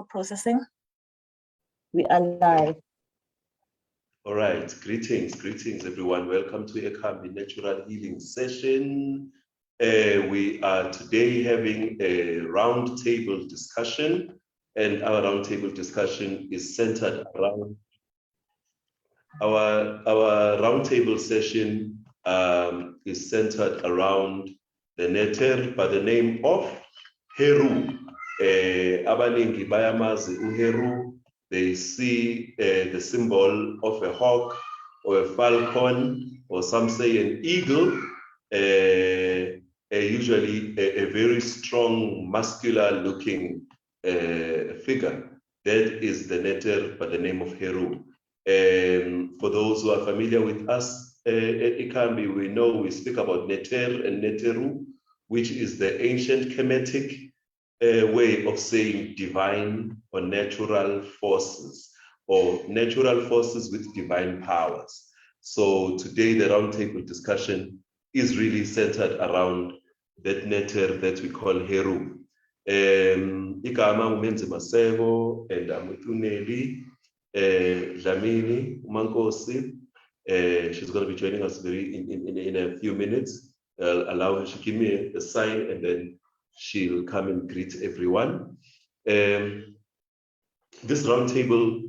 Processing. We are live. All right, greetings everyone. Welcome to Ikhambi Natural Healing Session. We are today having a roundtable discussion, and our roundtable discussion is centered around our roundtable session is centered around the neter by the name of Heru. Abaningi bayamazi uHeru. They see the symbol of a hawk or a falcon, or some say an eagle, usually a very strong, muscular-looking figure. That is the neter by the name of Heru. For those who are familiar with us at Ikhambi, we know we speak about neter and neteru, which is the ancient Kemetic way of saying divine or natural forces, or natural forces with divine powers. So today the roundtable discussion is really centered around that neter that we call Heru. Igama Menzi Maseko, and I'm with Nelly, Nkosi. She's going to be joining us in a few minutes. Allow her to give me a sign, and then she'll come and greet everyone. This roundtable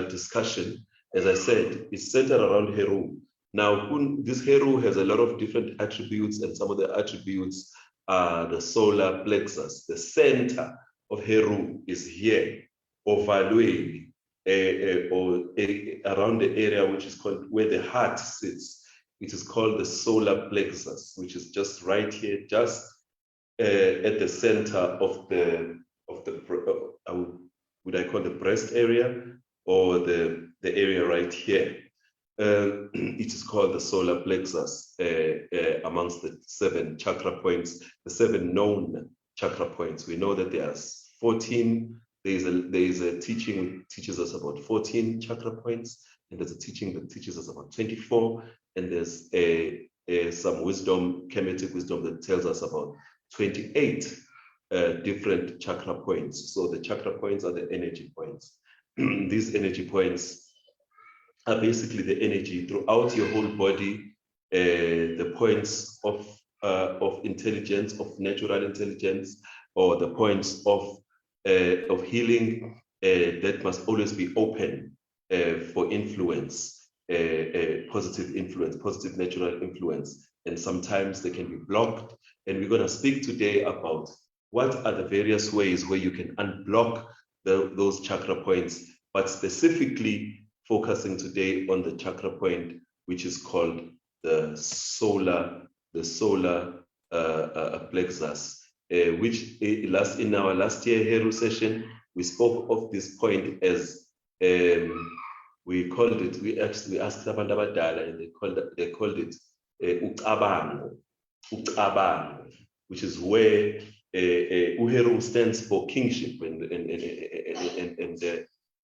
discussion, as I said, is centered around Heru. Now, this Heru has a lot of different attributes, and some of the attributes are the solar plexus. The center of Heru is here, Ovalweni, around the area which is called where the heart sits. It is called the solar plexus, which is just right here, just at the center of the would I call the breast area, or the area right here. It is called the solar plexus amongst the 7 chakra points, the 7 known chakra points. We know that there are 14. There is a teaching that teaches us about 14 chakra points, and there's a teaching that teaches us about 24, and there's some wisdom, Kemetic wisdom, that tells us about 28 different chakra points. So the chakra points are the energy points. These energy points are basically the energy throughout your whole body, the points of intelligence, of natural intelligence, or the points of healing that must always be open for influence, positive influence, positive natural influence. And sometimes they can be blocked. And we're going to speak today about what are the various ways where you can unblock those chakra points, but specifically focusing today on the chakra point, which is called the solar plexus, which in our last year Heru session, we spoke of this point as we asked abantu abadala, and they called it ucabango, which is where Heru stands for kingship and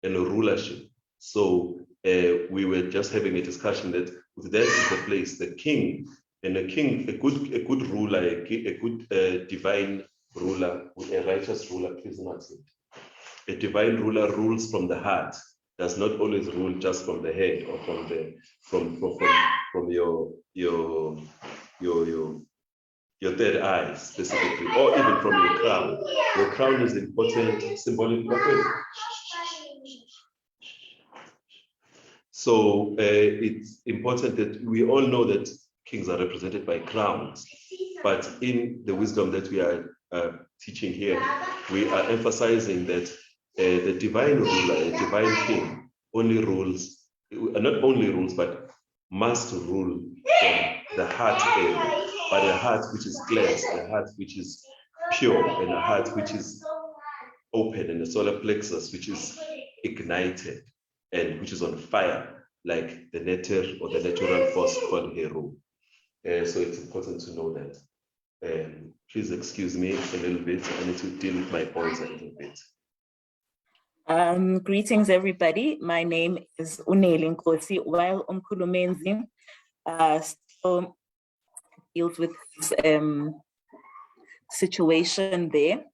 rulership. So we were just having a discussion that that is the place, the king, and a king, a good ruler, a good divine ruler, a righteous ruler, please not it. A divine ruler rules from the heart, does not always rule just from the head or from your third eye specifically, or even from your crown. Your crown is important, symbolic weapon. So it's important that we all know that kings are represented by crowns, but in the wisdom that we are teaching here, we are emphasizing that the divine ruler, a divine king, only rules, not only rules, but must rule from the heart area, but a heart which is cleansed, a heart which is pure, and a heart which is open, and the solar plexus which is ignited and which is on fire, like the neter or the natural force called Heru. So it's important to know that. Please excuse me a little bit. I need to deal with my voice a little bit. Greetings, everybody. My name is Nelly Nkosi. While Menzi still deals with this, situation there,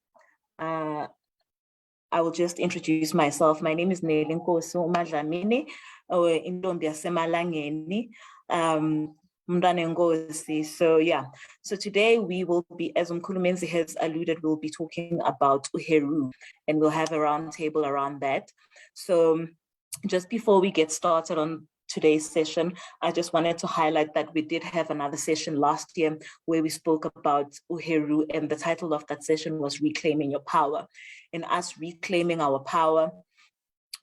I will just introduce myself. My name is Nelly Nkosi uMadlamini, intombi yasemalangeni, umntwana Nkosi. So yeah, so today we will be, as Menzi has alluded, we'll be talking about Heru, and we'll have a round table around that. So just before we get started on today's session, I just wanted to highlight that we did have another session last year where we spoke about Heru, and the title of that session was Reclaiming Your Power. In us reclaiming our power,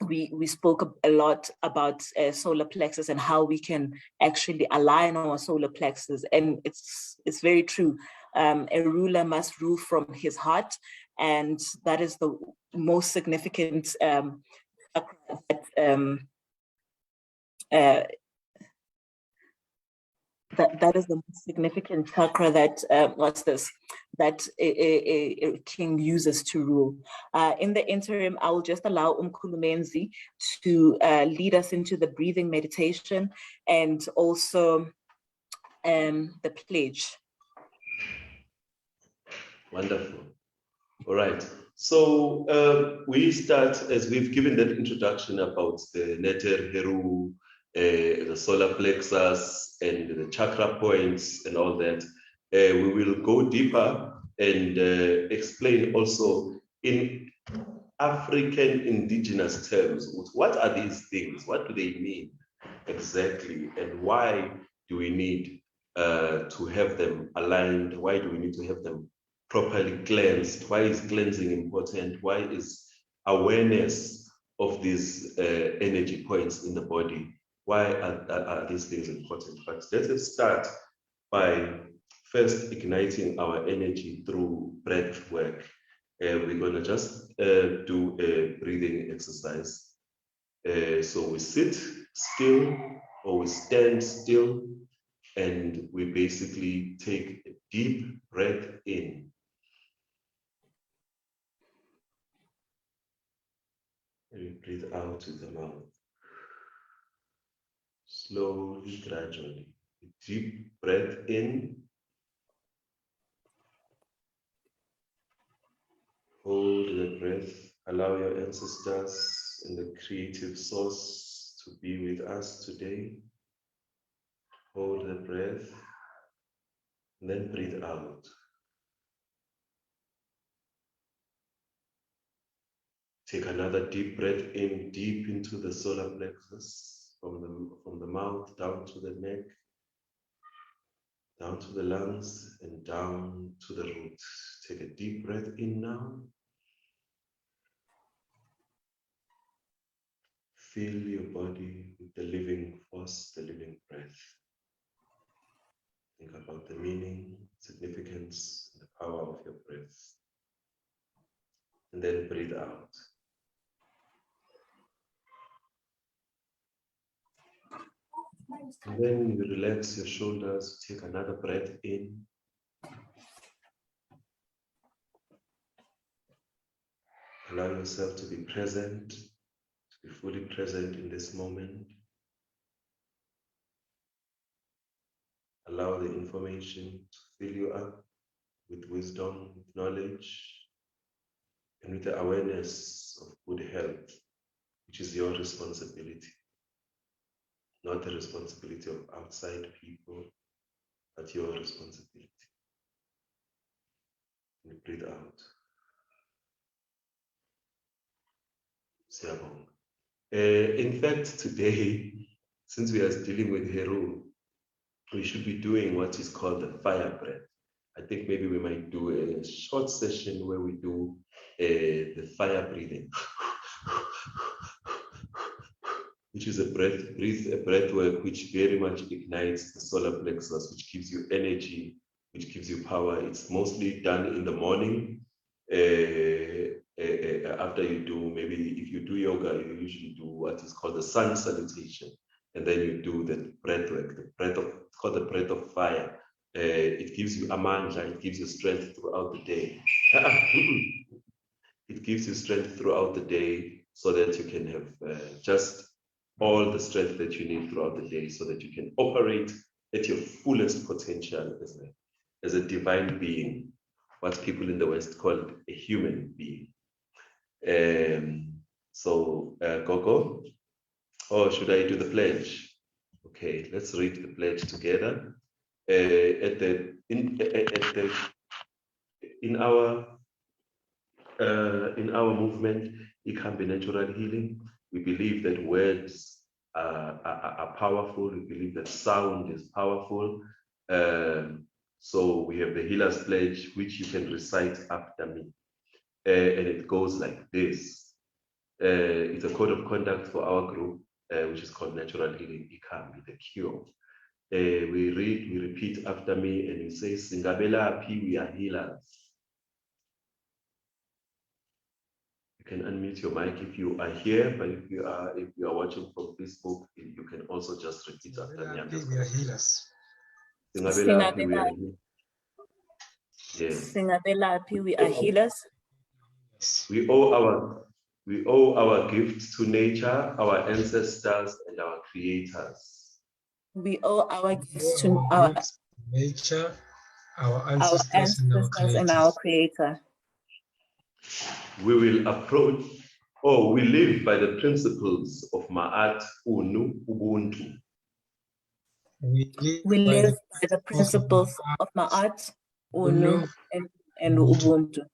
we spoke a lot about solar plexus and how we can actually align our solar plexus. And it's very true. A ruler must rule from his heart, and that is the most significant that is the most significant chakra that a king uses to rule. In the interim, I will just allow Menzi to lead us into the breathing meditation and also the pledge. Wonderful. All right. So we start, as we've given that introduction about the Neter, Heru, the solar plexus, and the chakra points, and all that. We will go deeper and explain also in African indigenous terms, what are these things? What do they mean exactly? And why do we need to have them aligned? Why do we need to have them properly cleansed? Why is cleansing important? Why is awareness of these energy points in the body? Why are these things important? But let us start by first igniting our energy through breath work. We're going to just do a breathing exercise. So we sit still or we stand still, and we basically take a deep breath in. And we breathe out with the mouth. Slowly, gradually. A deep breath in. Hold the breath. Allow your ancestors and the creative source to be with us today. Hold the breath. And then breathe out. Take another deep breath in, deep into the solar plexus, from the mouth down to the neck, down to the lungs, and down to the root. Take a deep breath in now. Fill your body with the living force, the living breath. Think about the meaning, significance, and the power of your breath. And then breathe out. And then you relax your shoulders, take another breath in. Allow yourself to be present, to be fully present in this moment. Allow the information to fill you up with wisdom, with knowledge, and with the awareness of good health, which is your responsibility. Not the responsibility of outside people, but your responsibility. And breathe out. Siyabonga. In fact, today, since we are dealing with Heru, we should be doing what is called the fire breath. I think maybe we might do a short session where we do the fire breathing, which is a breath work which very much ignites the solar plexus, which gives you energy, which gives you power. It's mostly done in the morning. After you do, maybe if you do yoga, you usually do what is called the sun salutation, and then you do the breath work, it's called the breath of fire. It gives you amandla, it gives you strength throughout the day. It gives you strength throughout the day so that you can have just all the strength that you need throughout the day so that you can operate at your fullest potential as a divine being, what people in the West call a human being. Gogo, or should I do the pledge? Okay, let's read the pledge together. In our movement, Ikhambi natural healing, we believe that words are powerful. We believe that sound is powerful. So we have the healer's pledge, which you can recite after me. And it goes like this. It's a code of conduct for our group, which is called Natural Healing Ikhambi, the cure. We repeat after me, and we say, Singabelaphi, we are healers. You can unmute your mic if you are here, but if you are watching from Facebook, you can also just repeat after me. We are healers. Singabelaphi, we are healers. Yes. Singabelaphi, we are healers. We owe our gifts to nature, our ancestors, and our creators. We owe our gifts to our nature, our ancestors and our creator. We will approach, we live by the principles of Ma'at Unu Ubuntu. We live by the principles of Ma'at Unu and Ubuntu.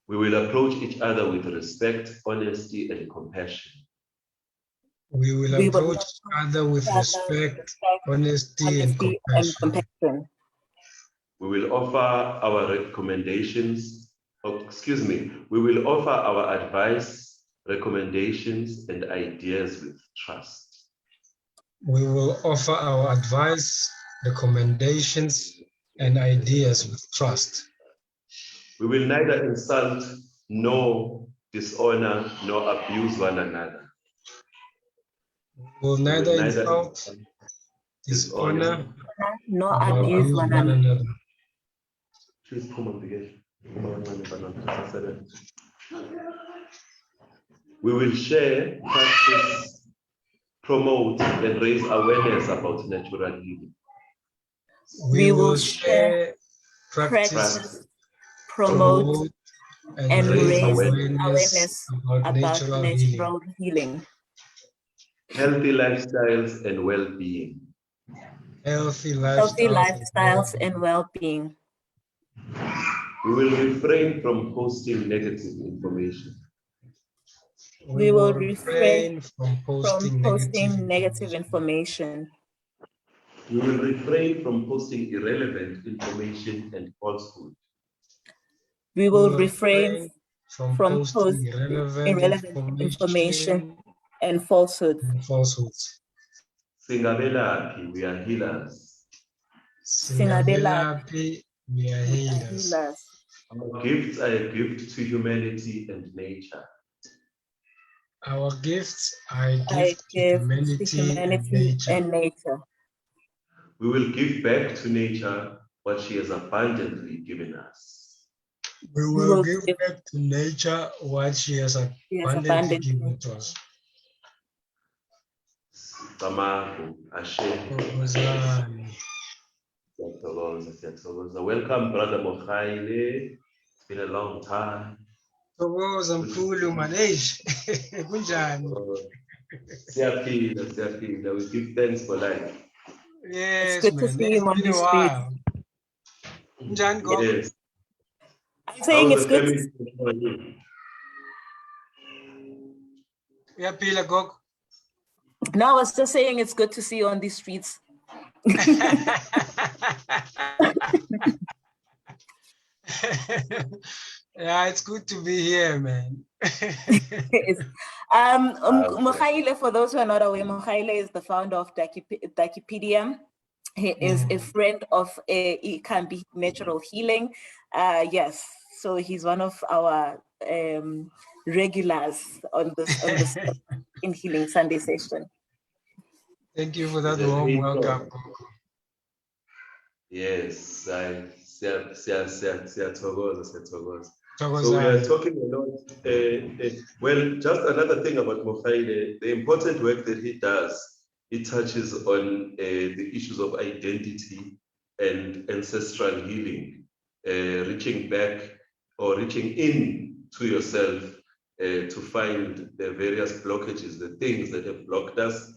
We will approach each other with respect, honesty, and compassion. We will approach each other with respect, honesty, and compassion. We will offer our recommendations. We will offer our advice, recommendations, and ideas with trust. We will offer our advice, recommendations, and ideas with trust. We will neither insult, nor dishonor, nor abuse one another. We will neither insult, dishonor, nor abuse one another. Please come on together. We will share, practice, promote, and raise awareness about natural healing. We will share, practice, promote, and raise awareness about natural healing. Healthy lifestyles and well-being. Healthy lifestyles and well-being. We will refrain from posting negative information. We will refrain from posting negative information. We will refrain from posting irrelevant information and falsehood. We will refrain from posting irrelevant information and falsehoods. Singabelaphi, we are healers. Singabelaphi, we are healers. Our gifts are a gift to humanity and nature. Our gifts are a gift to humanity and nature. We will give back to nature what she has abundantly given us. We will give back to nature what she has abundantly given to us. Welcome, Brother Mochaile. It's been a long time. Siyaphila. We give thanks for life. Yes, it's good to see him on the street. Yes. I'm saying it's good. No, I was just saying it's good to see you on these streets. Yeah, it's good to be here, man. Mokhaile, for those who are not aware, Mokhaile is the founder of Wikipedia. He is a friend of Ikhambi Natural Healing. Yes, so he's one of our regulars on this in Healing Sunday session. Thank you for that warm welcome. Yes, So we are talking a lot. Well, just another thing about Mokhaile, the important work that he does, it touches on the issues of identity and ancestral healing, reaching back or reaching in to yourself to find the various blockages, the things that have blocked us.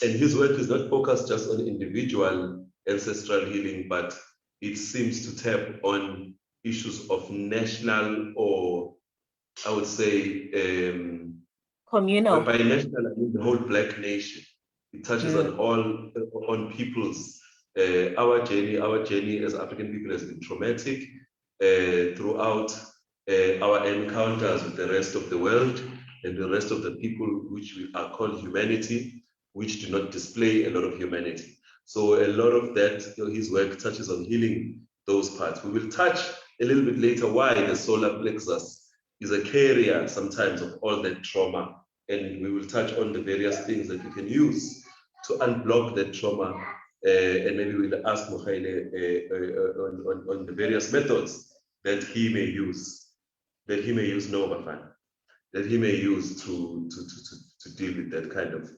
And his work is not focused just on individual ancestral healing, but it seems to tap on issues of national, or I would say communal. by national, I mean the whole Black nation. It touches on all, on people's, our journey as African people has been traumatic throughout our encounters with the rest of the world and the rest of the people which we are called humanity, which do not display a lot of humanity. So a lot of that, his work touches on healing those parts. We will touch a little bit later why the solar plexus is a carrier sometimes of all that trauma. And we will touch on the various things that you can use to unblock that trauma. And maybe we'll ask Mohaile on the various methods that he may use, that he may use to deal with that kind of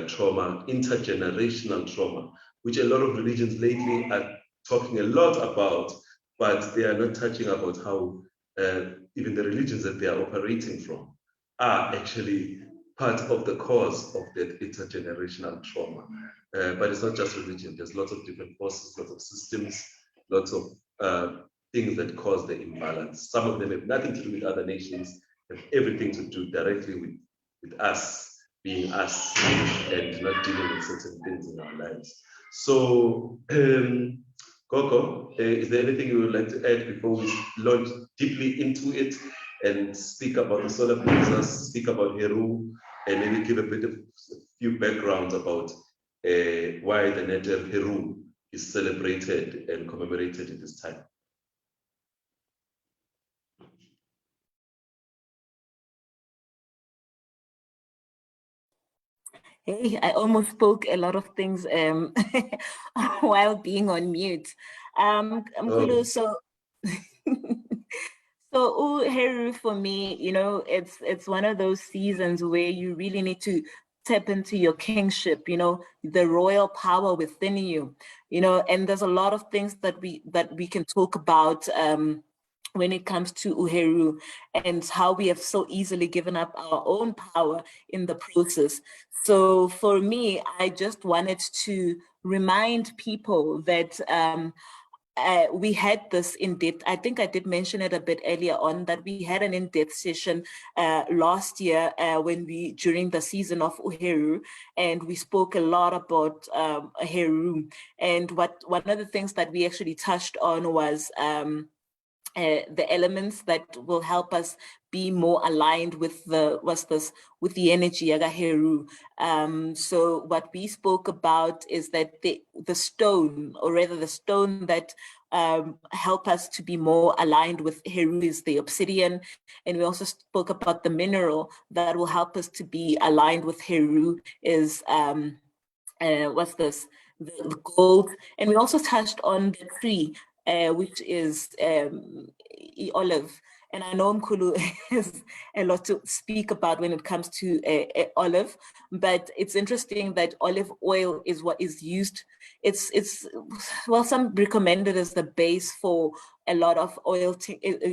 trauma, intergenerational trauma, which a lot of religions lately are talking a lot about, but they are not touching about how even the religions that they are operating from are actually part of the cause of that intergenerational trauma. But it's not just religion. There's lots of different forces, lots of systems, lots of things that cause the imbalance. Some of them have nothing to do with other nations, have everything to do directly with us, being us, and not dealing with certain things in our lives. So, Gogo, is there anything you would like to add before we launch deeply into it and speak about the solar plexus, speak about Heru, and maybe give a few backgrounds about why the native Heru is celebrated and commemorated at this time? Hey, I almost spoke a lot of things while being on mute. So so Heru, for me, you know, it's one of those seasons where you really need to tap into your kingship, you know, the royal power within you, you know, and there's a lot of things that we can talk about when it comes to Uheru and how we have so easily given up our own power in the process. So for me, I just wanted to remind people that we had this in-depth, I think I did mention it a bit earlier on, that we had an in-depth session last year during the season of Uheru, and we spoke a lot about Heru. And one of the things that we actually touched on was the elements that will help us be more aligned with with the energy of Heru. So what we spoke about is that the stone, or rather the stone that help us to be more aligned with Heru is the obsidian. And we also spoke about the mineral that will help us to be aligned with Heru is the gold. And we also touched on the tree, which is olive. And I know Mkulu has a lot to speak about when it comes to olive, but it's interesting that olive oil is what is used. Well, some recommend it as the base for a lot of oil.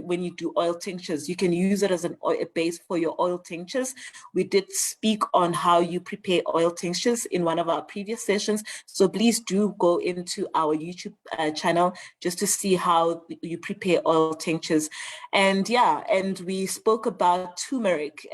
When you do oil tinctures, you can use it as a base for your oil tinctures. We did speak on how you prepare oil tinctures in one of our previous sessions. So please do go into our YouTube channel just to see how you prepare oil tinctures. And yeah, and we spoke about turmeric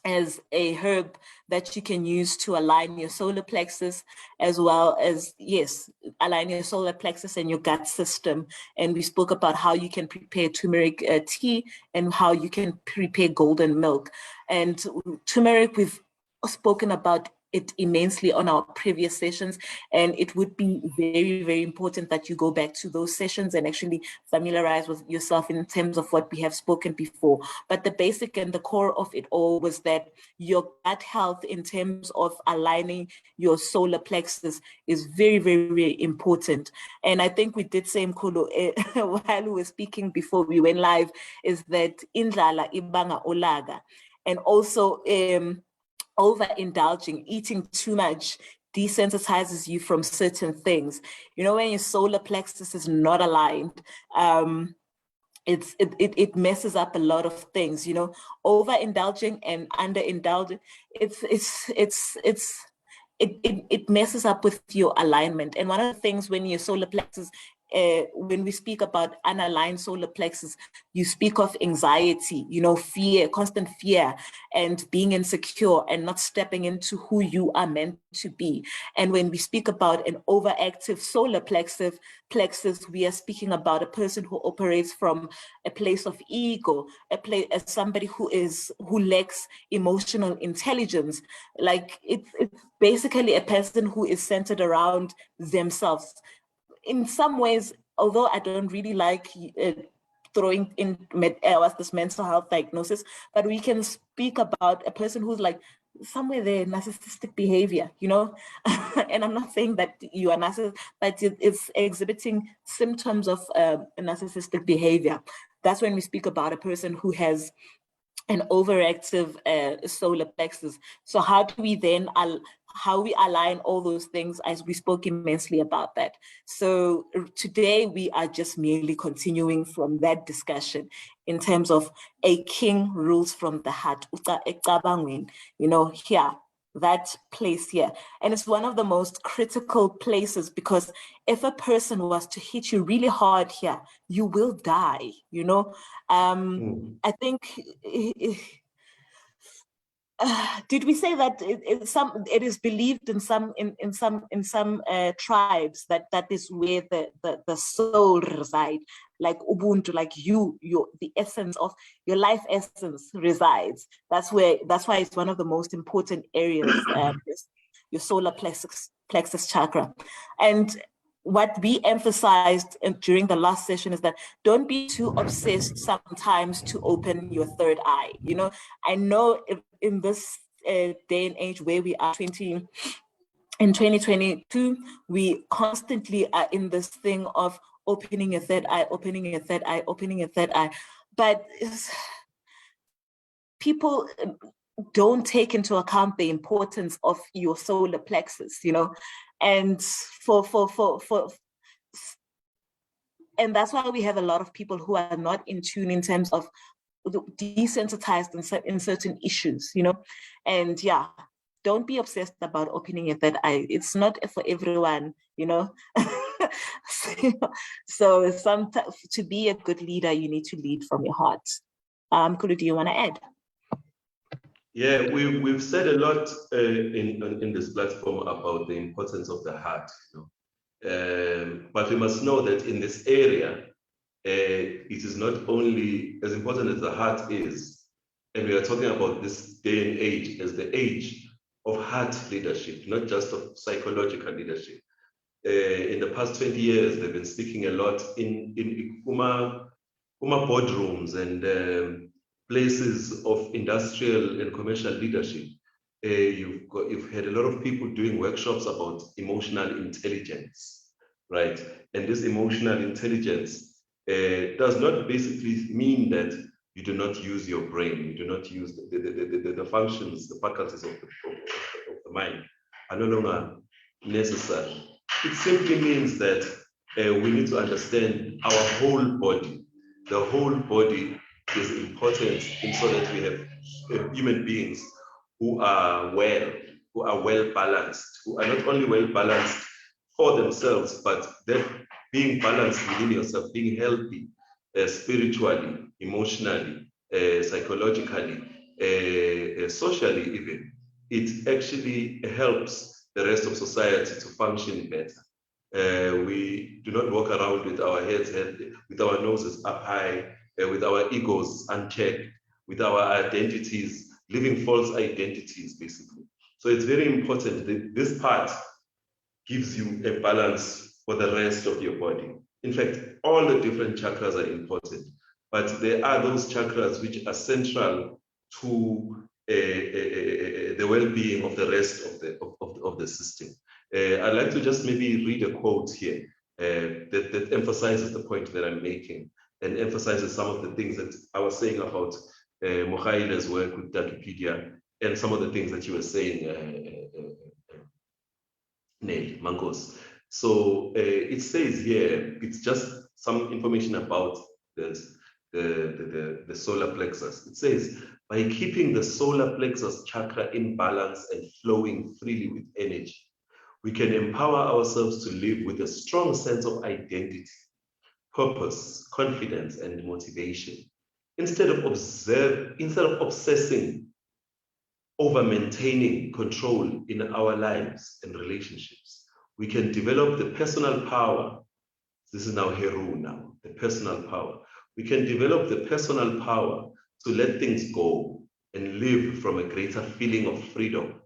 as a herb that you can use to align your solar plexus, as well as, yes, align your solar plexus and your gut system. And we spoke about how you can prepare turmeric tea and how you can prepare golden milk. And turmeric, we've spoken about it immensely on our previous sessions, and it would be very, very important that you go back to those sessions and actually familiarize with yourself in terms of what we have spoken before. But the basic and the core of it all was that your gut health in terms of aligning your solar plexus is very, very, very important. And I think we did say, Mkulu, while we were speaking before we went live, is that indlala ibanga olaga. And also overindulging, eating too much, desensitizes you from certain things. You know, when your solar plexus is not aligned, it messes up a lot of things, overindulging and underindulging. It messes up with your alignment. And one of the things when your solar plexus, when we speak about unaligned solar plexus, you speak of anxiety, fear, constant fear, and being insecure and not stepping into who you are meant to be. And when we speak about an overactive solar plexus, we are speaking about a person who operates from a place of ego, as somebody who lacks emotional intelligence. Like it's basically a person who is centered around themselves. In some ways, although I don't really like throwing in this mental health diagnosis, but we can speak about a person who's like somewhere there, narcissistic behavior, and I'm not saying that you are narcissistic, but it's exhibiting symptoms of narcissistic behavior. That's when we speak about a person who has an overactive solar plexus. So how do we then how we align all those things, as we spoke immensely about that. So today we are just merely continuing from that discussion in terms of a king rules from the heart, here, that place here. And it's one of the most critical places, because if a person was to hit you really hard here, you will die, I think did we say that it is believed in some tribes that is where the soul resides, like Ubuntu, like the essence of your life essence resides. That's why it's one of the most important areas, your solar plexus chakra. And what we emphasized during the last session is that don't be too obsessed sometimes to open your third eye. I know in this day and age where we are in 2022, we constantly are in this thing of opening your third eye, opening your third eye, opening your third eye. But people don't take into account the importance of your solar plexus, and and that's why we have a lot of people who are not in tune in terms of desensitized in certain issues, and don't be obsessed about opening your third eye. It's not for everyone, So sometimes to be a good leader, you need to lead from your heart. Kulu, do you want to add? Yeah, we've said a lot in this platform about the importance of the heart, but we must know that in this area, it is not only as important as the heart is, and we are talking about this day and age as the age of heart leadership, not just of psychological leadership. In the past 20 years, they've been speaking a lot in Kuma boardrooms and places of industrial and commercial leadership. You've had a lot of people doing workshops about emotional intelligence, right? And this emotional intelligence does not basically mean that you do not use your brain, you do not use the functions, the faculties of the mind are no longer necessary. It simply means that we need to understand our whole body. The whole body is important so that we have human beings who are well balanced, who are not only well balanced for themselves, but that being balanced within yourself, being healthy spiritually, emotionally, psychologically, socially even, it actually helps the rest of society to function better. We do not walk around with our heads, with our noses up high, with our egos unchecked, with our identities, living false identities, basically. So it's very important that this part gives you a balance for the rest of your body. In fact, all the different chakras are important, but there are those chakras which are central to the well-being of the rest of the system. I'd like to just maybe read a quote here that emphasizes the point that I'm making and emphasizes some of the things that I was saying about Mokhaile's work with Wikipedia and some of the things that you were saying, Nelly, Nkosi. So it says here, it's just some information about this. the solar plexus. It says, by keeping the solar plexus chakra in balance and flowing freely with energy, we can empower ourselves to live with a strong sense of identity, purpose, confidence, and motivation. Instead of obsessing over maintaining control in our lives and relationships, we can develop the personal power. This is now Heru now, the personal power. We can develop the personal power to let things go and live from a greater feeling of freedom.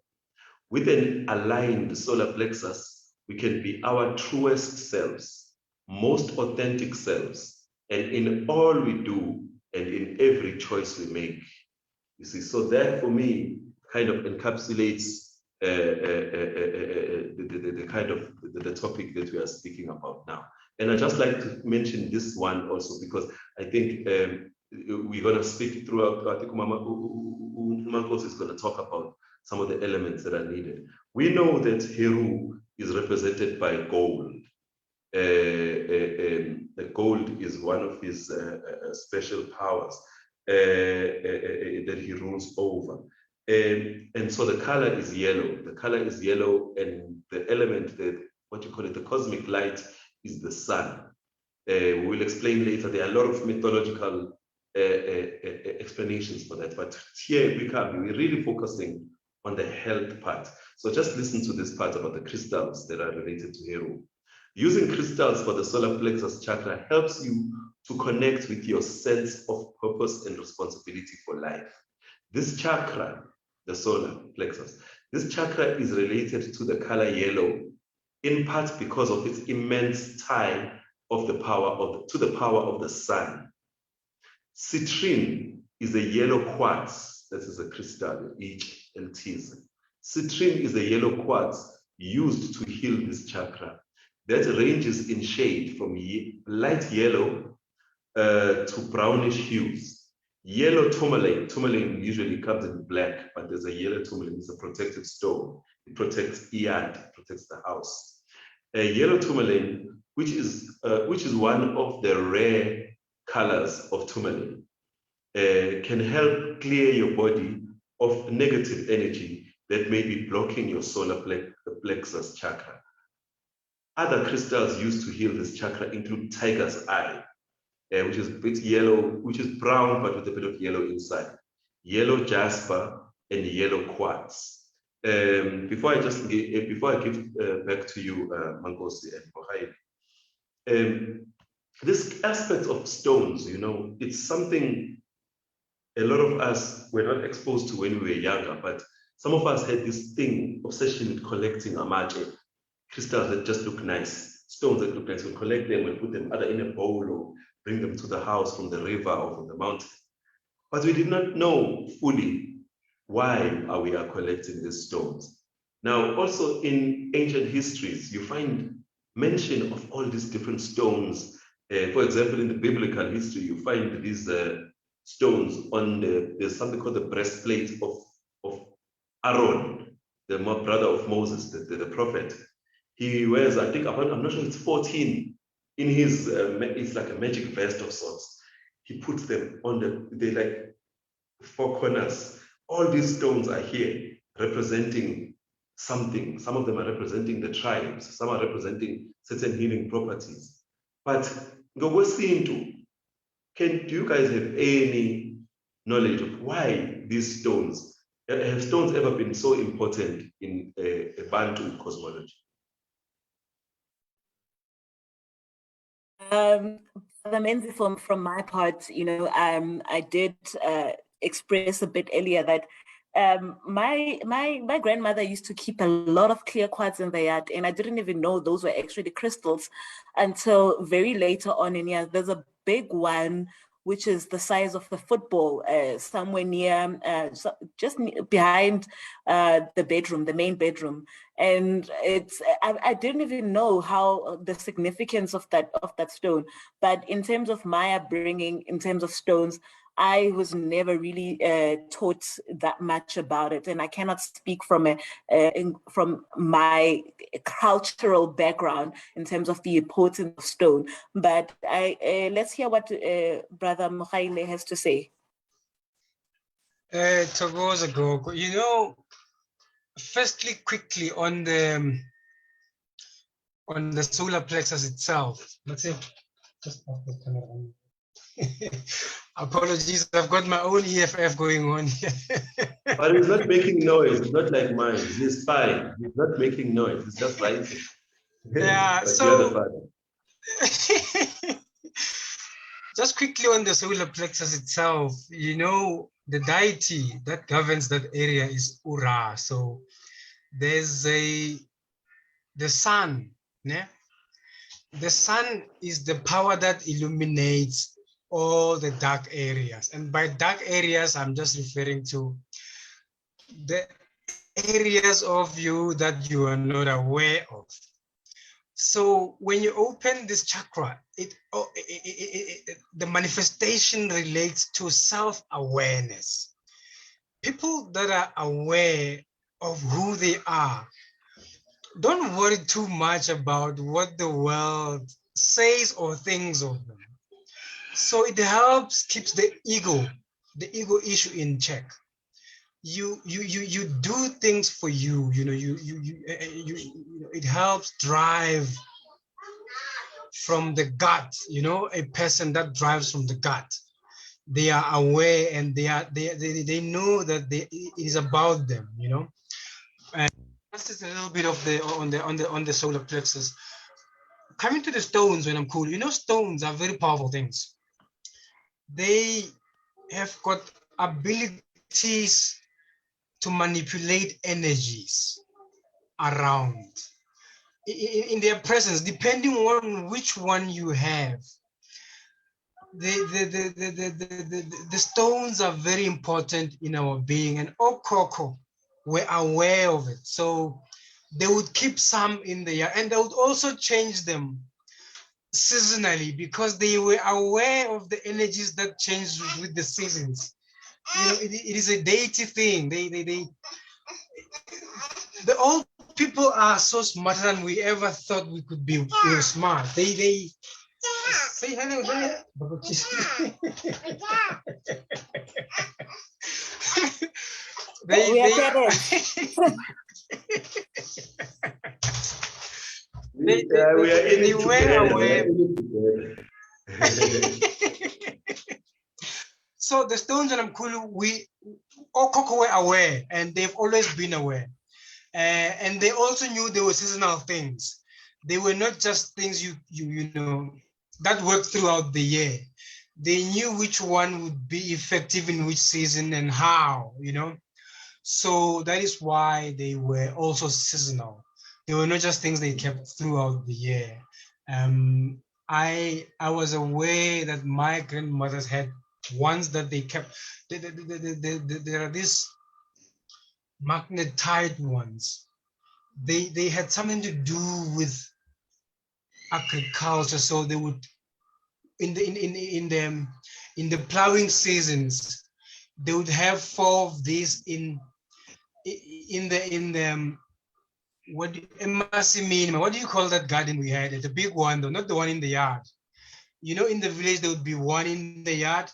With an aligned solar plexus, we can be our truest selves, most authentic selves, and in all we do and in every choice we make. You see, so that for me kind of encapsulates the kind of the topic that we are speaking about now. And I just like to mention this one also because I think we're going to speak throughout. I think Nkosi is going to talk about some of the elements that are needed. We know that Heru is represented by gold. The gold is one of his special powers that he rules over. And so the color is yellow. The color is yellow, and the element, what you call it, the cosmic light, is the sun. We will explain later. There are a lot of mythological explanations for that. But here in Ikhambi, we're really focusing on the health part. So just listen to this part about the crystals that are related to Heru. Using crystals for the solar plexus chakra helps you to connect with your sense of purpose and responsibility for life. This chakra, the solar plexus, this chakra is related to the color yellow, in part because of its immense tie of the power to the power of the sun. Citrine is a yellow quartz. That is a crystal, HLTs. Citrine is a yellow quartz used to heal this chakra. That ranges in shade from light yellow to brownish hues. Yellow tourmaline. Tourmaline usually comes in black, but there's a yellow tourmaline. It's a protected stone. It protects Iyad, it protects the house. A yellow tourmaline, which is one of the rare colors of tourmaline, can help clear your body of negative energy that may be blocking your solar plexus chakra. Other crystals used to heal this chakra include tiger's eye, which is a bit yellow, which is brown but with a bit of yellow inside, yellow jasper, and yellow quartz. Before I give back to you, Nkosi and Bohai, this aspect of stones, you know, it's something a lot of us were not exposed to when we were younger, but some of us had this obsession with collecting amache, crystals that just look nice, stones that look nice. We collect them and put them either in a bowl or bring them to the house from the river or from the mountain. But we did not know fully why we are collecting these stones. Now, also in ancient histories, you find mention of all these different stones. For example, in the biblical history, you find these stones on there's something called the breastplate of Aaron, the brother of Moses, the prophet. He wears, I think, I'm not sure, it's 14 in his, it's like a magic vest of sorts. He puts them on they're like four corners. All these stones are here representing something. Some of them are representing the tribes. Some are representing certain healing properties. But do you guys have any knowledge of why these stones, have stones ever been so important in a Bantu cosmology? Menzi, from my part, you know, I did express a bit earlier that my grandmother used to keep a lot of clear quartz in the yard, and I didn't even know those were actually crystals until very later on in years. There's a big one which is the size of the football, somewhere near, just behind the bedroom, the main bedroom. And I didn't even know how the significance of that stone. But in terms of my upbringing, in terms of stones, I was never really taught that much about it, and I cannot speak from from my cultural background in terms of the importance of stone. But let's hear what Brother Mokhaile has to say. Togoza Gogo, you know, firstly, quickly on the solar plexus itself. Let's see. Just off the camera. Apologies, I've got my own EFF going on here. But it's not making noise. It's not like mine. He's fine. He's not making noise. It's just writing. Yeah, but so you're the father. Just quickly on the solar plexus itself, you know, the deity that governs that area is Ura. So there's the sun. Yeah? The sun is the power that illuminates all the dark areas. And by dark areas, I'm just referring to the areas of you that you are not aware of. So when you open this chakra, the manifestation relates to self-awareness. People that are aware of who they are don't worry too much about what the world says or thinks of them. So it helps keeps the ego issue in check. You do things for you. You know, it helps drive from the gut. You know, a person that drives from the gut. They are aware and they know that it is about them. You know, and that's just a little bit of on the solar plexus. Coming to the stones when I'm cool. You know, stones are very powerful things. They have got abilities to manipulate energies around in their presence, depending on which one you have. The stones are very important in our being, and Okoko were aware of it. So they would keep some in the yard, and they would also change them seasonally because they were aware of the energies that change with the seasons. You know, it is a deity thing. The old people are so smarter than we ever thought we could be. We were smart. They say hello there. We are parents. They were aware. So the stones and Amkulu, we Okoko were aware, and they've always been aware. And they also knew there were seasonal things. They were not just things you know that worked throughout the year. They knew which one would be effective in which season and how, you know. So that is why they were also seasonal. They were not just things they kept throughout the year. I was aware that my grandmothers had ones that they kept. There are these magnetite ones. They had something to do with agriculture. So they would in the plowing seasons, they would have 4 of these in the what do you call that garden we had? It's a big one though, not the one in the yard. You know, in the village there would be one in the yard,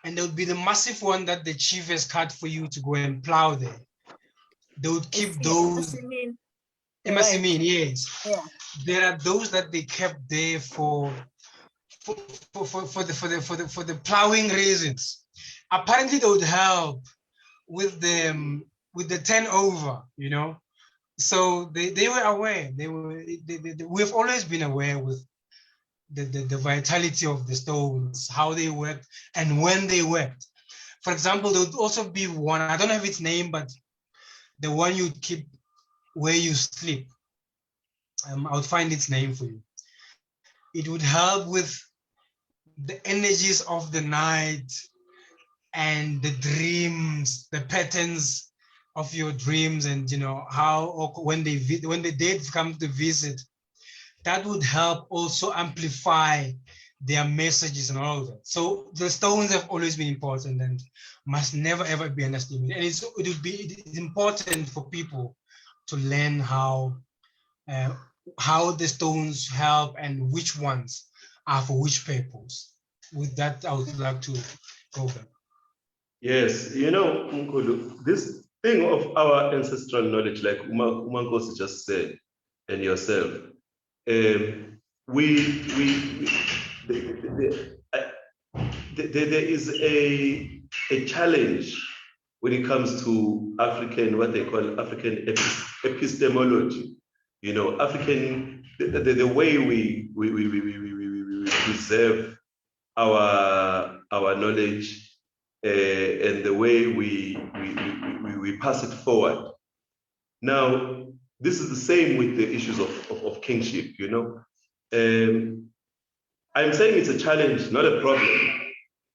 and there would be the massive one that the chief has cut for you to go and plow there. They would keep those. Yes. Yeah. There are those that they kept there for the plowing reasons. Apparently, they would help with the turnover, you know. So they were aware. We've always been aware with the vitality of the stones, how they worked, and when they worked. For example, there would also be one, I don't have its name, but the one you keep where you sleep. I'll find its name for you. It would help with the energies of the night and the dreams, the patterns of your dreams, and you know how, or when the dead come to visit, that would help also amplify their messages and all of that. So the stones have always been important and must never ever be underestimated. And it's important for people to learn how the stones help and which ones are for which purpose. With that, I would like to go back. Yes, Mkhulu, this thing of our ancestral knowledge, like Nkosi just said, and yourself, there is a challenge when it comes to African, what they call African epistemology. African, the way we preserve our knowledge. And the way we pass it forward. Now, this is the same with the issues of kingship, I'm saying it's a challenge, not a problem,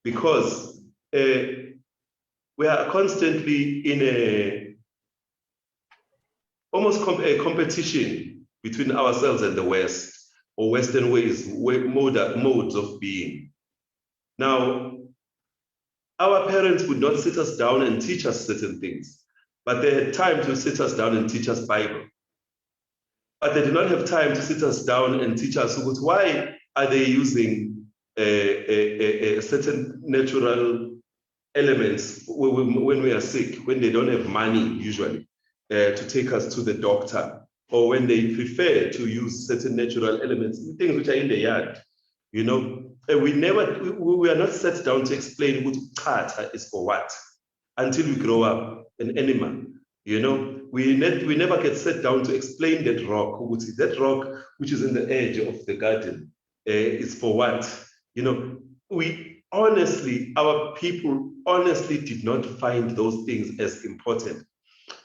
because we are constantly in almost a competition between ourselves and the West, or Western modes of being. Now, our parents would not sit us down and teach us certain things, but they had time to sit us down and teach us Bible. But they did not have time to sit us down and teach us why are they using certain natural elements when we are sick, when they don't have money usually to take us to the doctor, or when they prefer to use certain natural elements, things which are in the yard, we are not set down to explain what kata is for what until we grow up an animal. We never get set down to explain that rock which is in the edge of the garden is for what. Our people honestly did not find those things as important.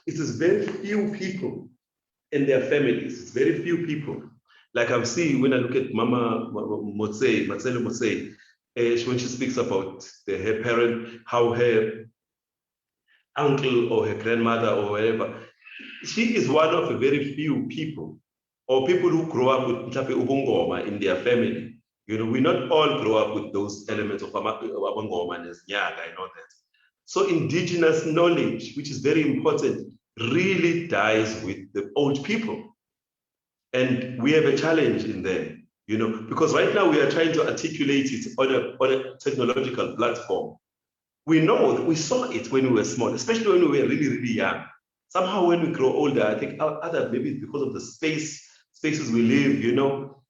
It is very few people in their families. It's very few people. Like I've seen when I look at Mama Marcelo Motse, when she speaks about her parent, how her uncle or her grandmother or whatever, she is one of the very few people, or people who grow up with Ubungoma in their family. We not all grow up with those elements of Ubungoma and Nyaga and all that. So indigenous knowledge, which is very important, really dies with the old people. And we have a challenge in there, because right now we are trying to articulate it on a technological platform. We know that we saw it when we were small, especially when we were really, really young. Somehow when we grow older, I think maybe it's because of the spaces we live,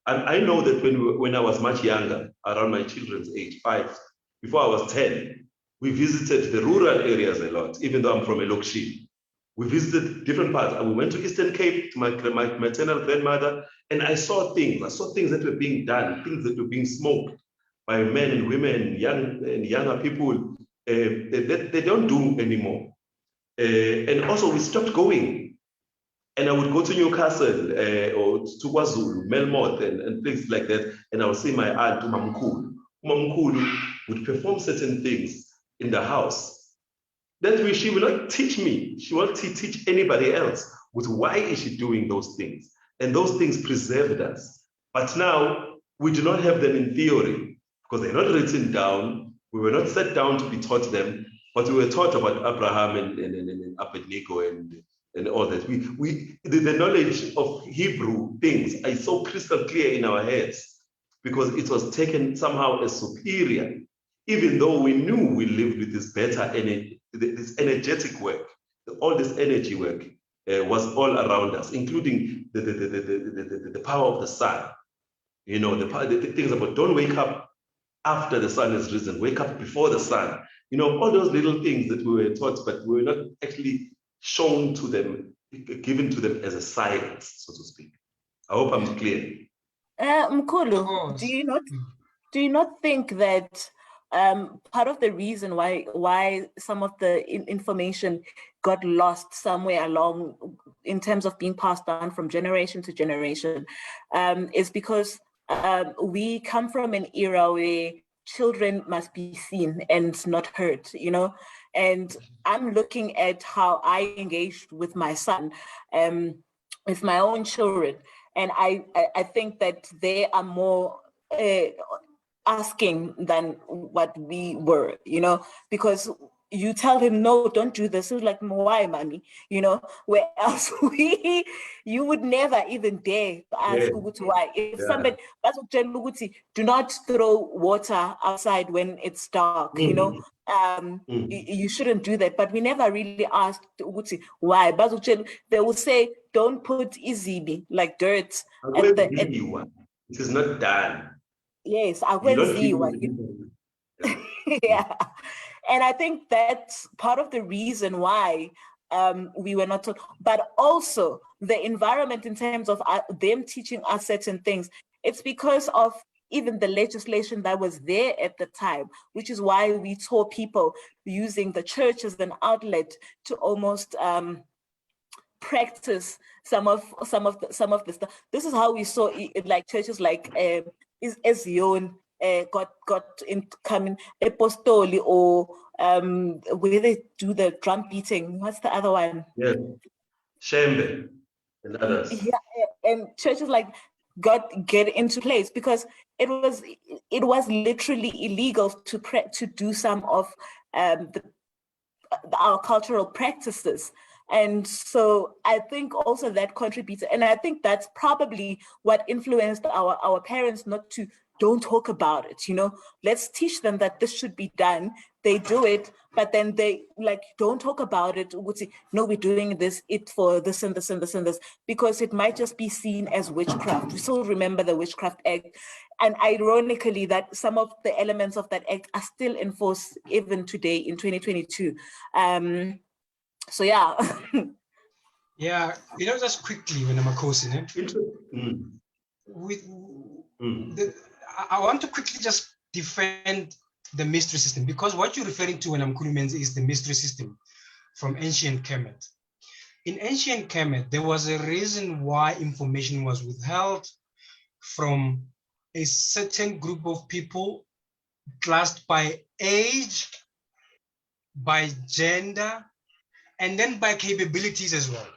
And I know that when I was much younger, around my children's age, 5, before I was 10, we visited the rural areas a lot, even though I'm from a Lokshi. We visited different parts, and we went to Eastern Cape to my maternal grandmother, and I saw things. I saw things that were being done, things that were being smoked by men and women, younger people. They don't do anymore. And also we stopped going. And I would go to Newcastle or to KwaZulu, Melmoth, and places like that, and I would see my aunt, Umamkulu. Umamkulu would perform certain things in the house. That way she will not teach me. She won't teach anybody else with why is she doing those things. And those things preserved us. But now we do not have them in theory because they're not written down. We were not set down to be taught them, but we were taught about Abraham and Abednego and all that. The knowledge of Hebrew things is so crystal clear in our heads because it was taken somehow as superior, even though we knew we lived with this better energy. This energetic work, all this energy work was all around us, including the power of the sun. The things about don't wake up after the sun has risen, wake up before the sun. All those little things that we were taught, but we were not actually shown to them, given to them as a science, so to speak. I hope I'm clear. Mkhulu, do you not think that part of the reason why some of the information got lost somewhere along in terms of being passed down from generation to generation is because we come from an era where children must be seen and not heard, and I'm looking at how I engaged with my son, with my own children, and I think that they are more asking than what we were, because you tell him, no, don't do this. He's like, why, mommy? Where else you would never even dare to ask why. If somebody, do not throw water outside when it's dark, you shouldn't do that. But we never really asked why. They will say, don't put izibi, like dirt. It is not done. Yes, Yeah. yeah. And I think that's part of the reason why we were not taught, but also the environment in terms of them teaching us certain things. It's because of even the legislation that was there at the time, which is why we taught people using the church as an outlet to almost practice some of the stuff. This is how we saw it, like churches like Zion got in coming Epistemology, or where they do the drum beating. What's the other one? Yeah, Shembe and others. Yeah, and churches like get into place because it was literally illegal to do some of our cultural practices. And so I think also that contributed, and I think that's probably what influenced our parents don't talk about it, let's teach them that this should be done. They do it, but then they don't talk about it. Would say, no, we're doing this, for this and this and this and this, because it might just be seen as witchcraft. We still remember the Witchcraft Act. And ironically, that some of the elements of that act are still in force even today in 2022. So yeah. Yeah, just quickly when I'm a Nkosi, I want to quickly just defend the mystery system, because what you're referring to when I'm Menzi is the mystery system from ancient Kemet. In ancient Kemet, there was a reason why information was withheld from a certain group of people classed by age, by gender, and then by capabilities as well.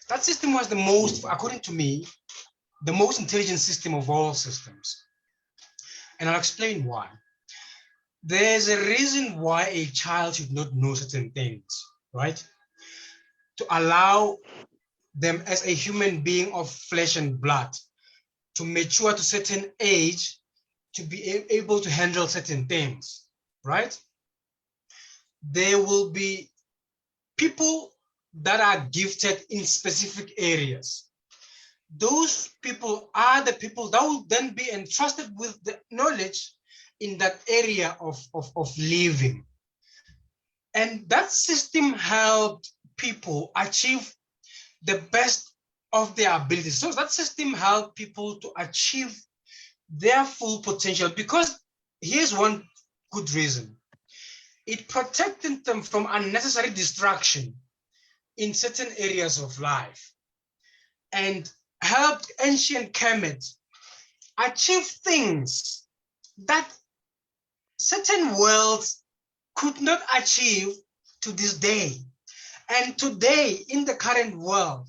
That system was the most, according to me, the most intelligent system of all systems. And I'll explain why. There's a reason why a child should not know certain things, right? To allow them as a human being of flesh and blood to mature to a certain age, to be able to handle certain things, right? There will be people that are gifted in specific areas. Those people are the people that will then be entrusted with the knowledge in that area of living. And that system helped people achieve the best of their abilities. So that system helped people to achieve their full potential, because here's one good reason. It protected them from unnecessary distraction in certain areas of life, and helped ancient Kemet achieve things that certain worlds could not achieve to this day. And today, in the current world,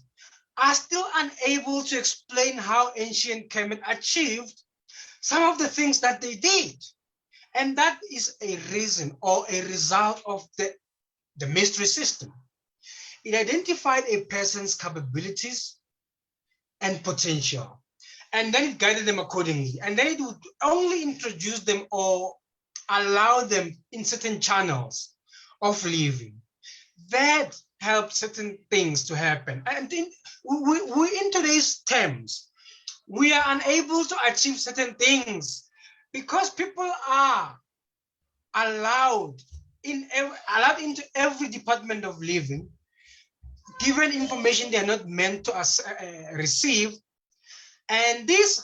are still unable to explain how ancient Kemet achieved some of the things that they did. And that is a reason or a result of the mystery system. It identified a person's capabilities and potential, and then it guided them accordingly. And then it would only introduce them or allow them in certain channels of living that help certain things to happen. And in today's terms, we are unable to achieve certain things because people are allowed into every department of living, given information they are not meant to receive, and this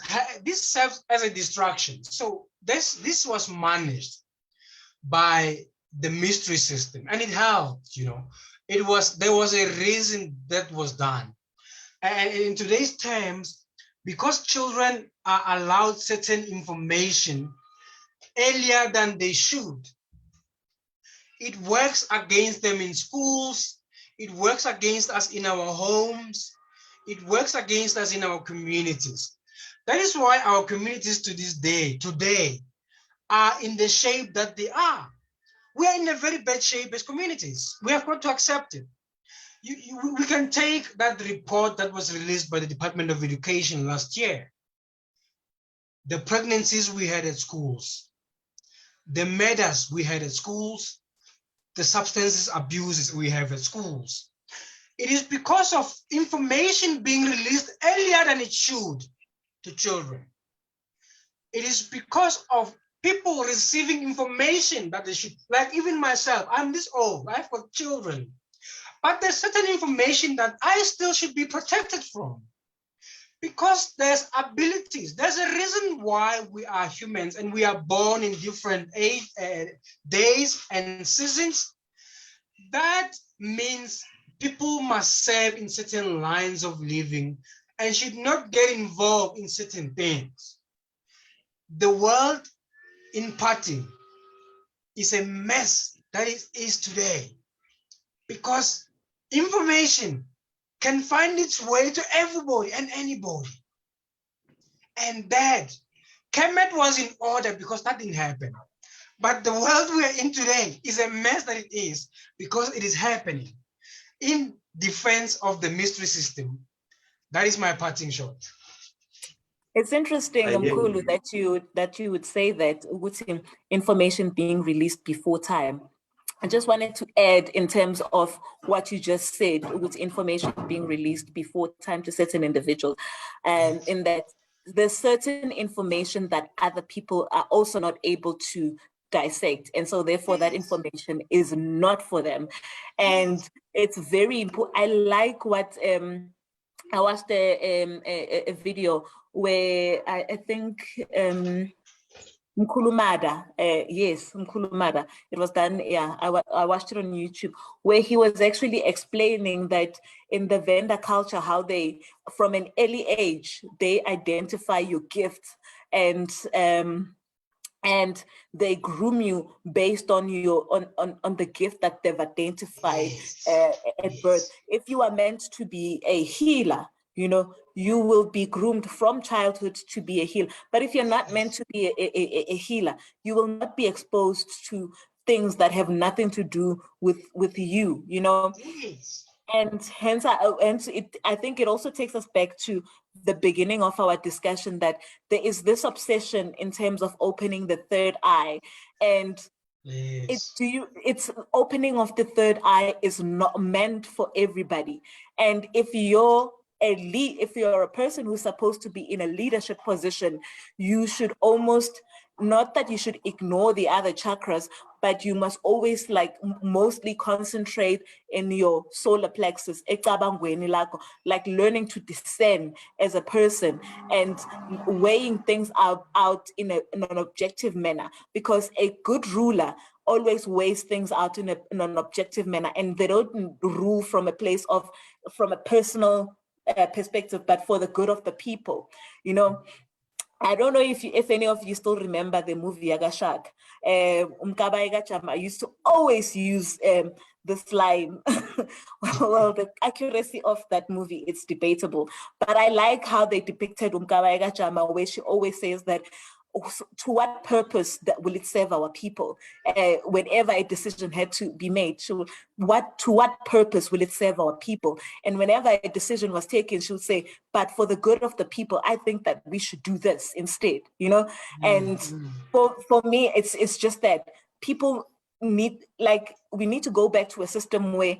serves as a distraction. So this was managed by the mystery system, and it helped. There was a reason that was done. And in today's terms, because children are allowed certain information earlier than they should, it works against them in schools. It works against us in our homes. It works against us in our communities. That is why our communities to this day, today, are in the shape that they are. We are in a very bad shape as communities. We have got to accept it. We can take that report that was released by the Department of Education last year. The pregnancies we had at schools, the murders we had at schools, the substances abuses we have at schools. It is because of information being released earlier than it should to children. It is because of people receiving information that they should, like even myself, I'm this old, I've got children, but there's certain information that I still should be protected from because there's abilities. There's a reason why we are humans and we are born in different days and seasons. That means people must serve in certain lines of living and should not get involved in certain things. The world in parting is a mess that it is today because information can find its way to everybody and anybody. And that Kemet was in order because that didn't happen. But the world we are in today is a mess that it is because it is happening in defense of the mystery system. That is my parting shot. It's interesting, Mkhulu, that you would say that with information being released before time. I just wanted to add in terms of what you just said, with information being released before time to certain individuals, and in that there's certain information that other people are also not able to dissect, and so therefore that information is not for them. And it's very important. I like what I watched a video where I think Mkhulumada, yes, Mkhulumada. It was done, yeah, I watched it on YouTube, where he was actually explaining that in the Venda culture, how they, from an early age, they identify your gifts and they groom you based on your on the gift that they've identified at birth. If you are meant to be a healer, you know, you will be groomed from childhood to be a healer. But if you're not meant to be a healer, you will not be exposed to things that have nothing to do with you, you know. And hence, I think it also takes us back to the beginning of our discussion that there is this obsession in terms of opening the third eye, and it's opening of the third eye is not meant for everybody. And if you're a person who's supposed to be in a leadership position, you should almost, not that you should ignore the other chakras, but you must always mostly concentrate in your solar plexus, like learning to discern as a person and weighing things out in an objective manner, because a good ruler always weighs things out in an objective manner, and they don't rule from a place of, from a personal perspective, but for the good of the people, you know. I don't know if any of you still remember the movie Yagashak. I used to always use this line. Well, the accuracy of that movie, it's debatable, but I like how they depicted Chama, where she always says that, to what purpose will it serve our people? Whenever a decision had to be made, to what purpose will it serve our people? And whenever a decision was taken, she would say, but for the good of the people, I think that we should do this instead, you know? And for me, it's just that people we need to go back to a system where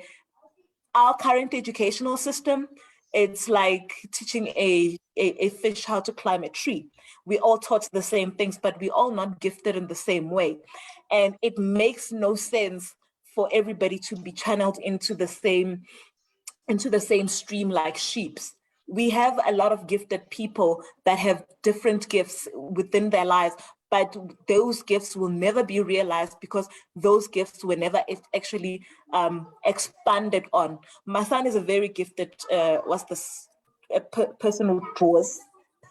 our current educational system, it's like teaching a fish how to climb a tree. We all taught the same things, but we all not gifted in the same way. And it makes no sense for everybody to be channeled into the same stream like sheeps. We have a lot of gifted people that have different gifts within their lives, but those gifts will never be realized because those gifts were never actually expanded on. My son is a very gifted, person who draws,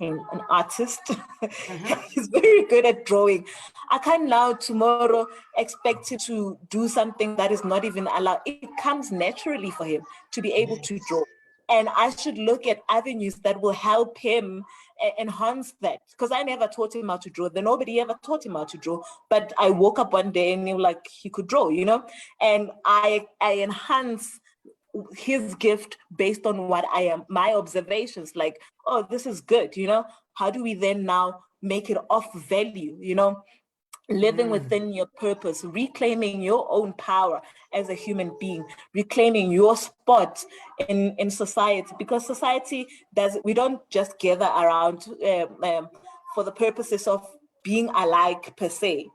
an artist. He's very good at drawing. I can't now tomorrow expect him to do something that is not even allowed. It comes naturally for him to be able to draw. And I should look at avenues that will help him enhance that. Because I never taught him how to draw. Nobody ever taught him how to draw. But I woke up one day and he could draw, and I enhance his gift based on what I am, my observations, like, oh, this is good, how do we then now make it of value, living within your purpose, reclaiming your own power as a human being, reclaiming your spot in society, because society we don't just gather around for the purposes of being alike per se,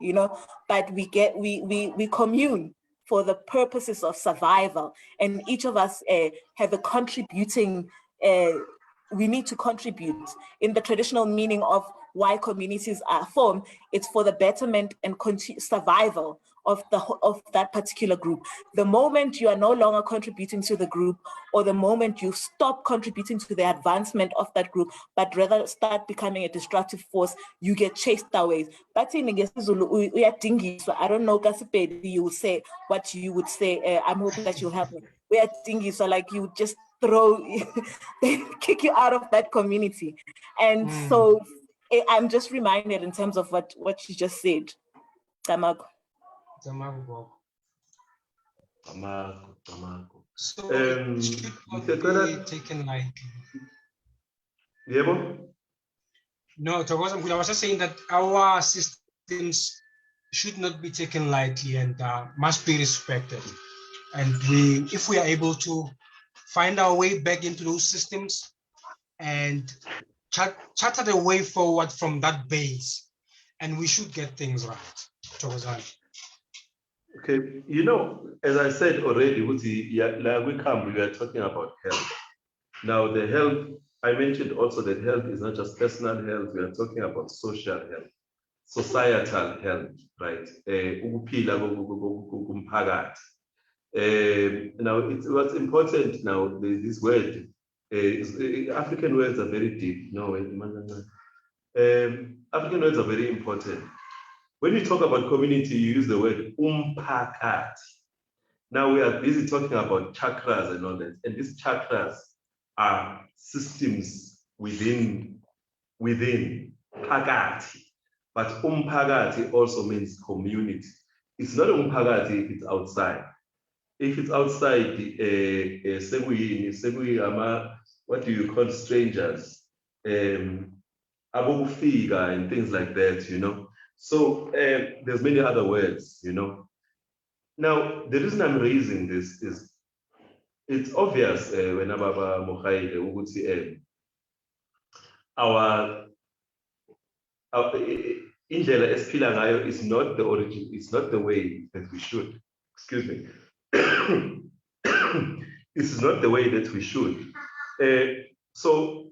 but we commune for the purposes of survival, and each of us have a contributing, we need to contribute in the traditional meaning of why communities are formed. It's for the betterment and survival of that particular group. The moment you are no longer contributing to the group, or the moment you stop contributing to the advancement of that group, but rather start becoming a destructive force, you get chased away. But in so I don't know, Kasipedi, you will say what you would say. I'm hoping that you'll help me. We are dingy, so like you just they kick you out of that community. And so I'm just reminded in terms of what you just said. Tamago. So it should not be taken lightly. Yeah, no, I was just saying that our systems should not be taken lightly and must be respected. And if we are able to find our way back into those systems and charter the way forward from that base, and we should get things right. Okay, as I said already, we are talking about health. Now, the health, I mentioned also that health is not just personal health, we are talking about social health, societal health, right? Now, what's important now, this word, African words are very deep. African words are very important. When you talk about community, you use the word umphakathi. Now we are busy talking about chakras and all that, and these chakras are systems within phakathi. But umphakathi also means community. It's not umphakathi if it's outside. If it's outside, what do you call strangers? Abokufika and things like that, So there's many other words, Now, the reason I'm raising this is, it's obvious when Ababa Mohaile Uguti our indlela esiphila ngayo is not the origin, it's not the way that we should. Excuse me. This is not the way that we should. So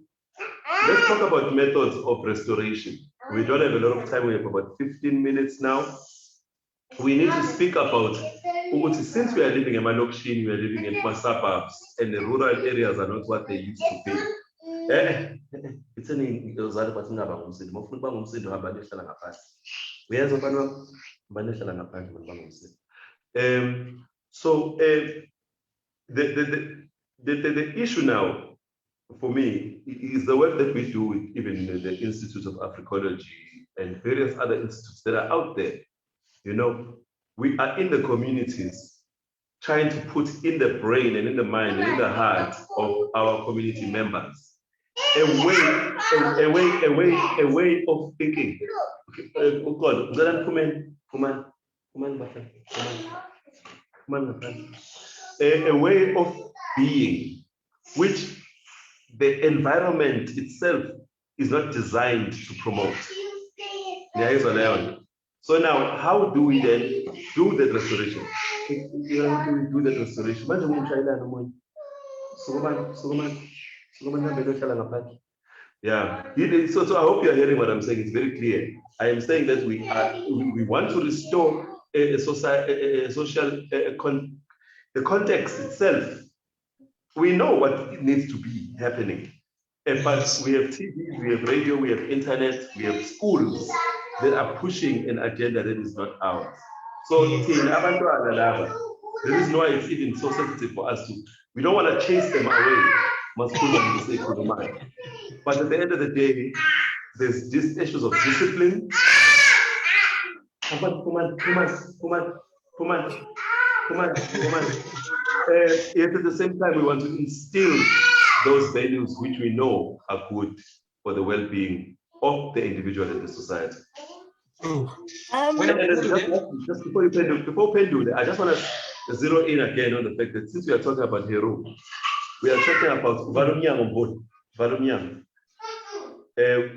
let's talk about methods of restoration. We don't have a lot of time, we have about 15 minutes now. We need to speak about, since we are living in Malokshini, we are living in suburbs, and the rural areas are not what they used to be. It's an so the issue now for me is the work that we do with even the Institute of Africology and various other institutes that are out there. We are in the communities trying to put in the brain and in the mind and in the heart of our community members a way of thinking. Oh God, a way of being, which the environment itself is not designed to promote. So now, how do we then do the restoration? How do we do the restoration? Yeah. So I hope you are hearing what I'm saying. It's very clear. I am saying that we want to restore a social the context itself. We know what needs to be happening. But we have TV, we have radio, we have internet, we have schools that are pushing an agenda that is not ours. So the reason why it's even so sensitive for us to, we don't want to chase them away. masculine to say Tourmaline. But at the end of the day, there's these issues of discipline. Come on. Yet at the same time, we want to instill those values which we know are good for the well-being of the individual and the society. Just before Pendu, I just want to zero in again on the fact that since we are talking about Heru, we are talking about Varumyang.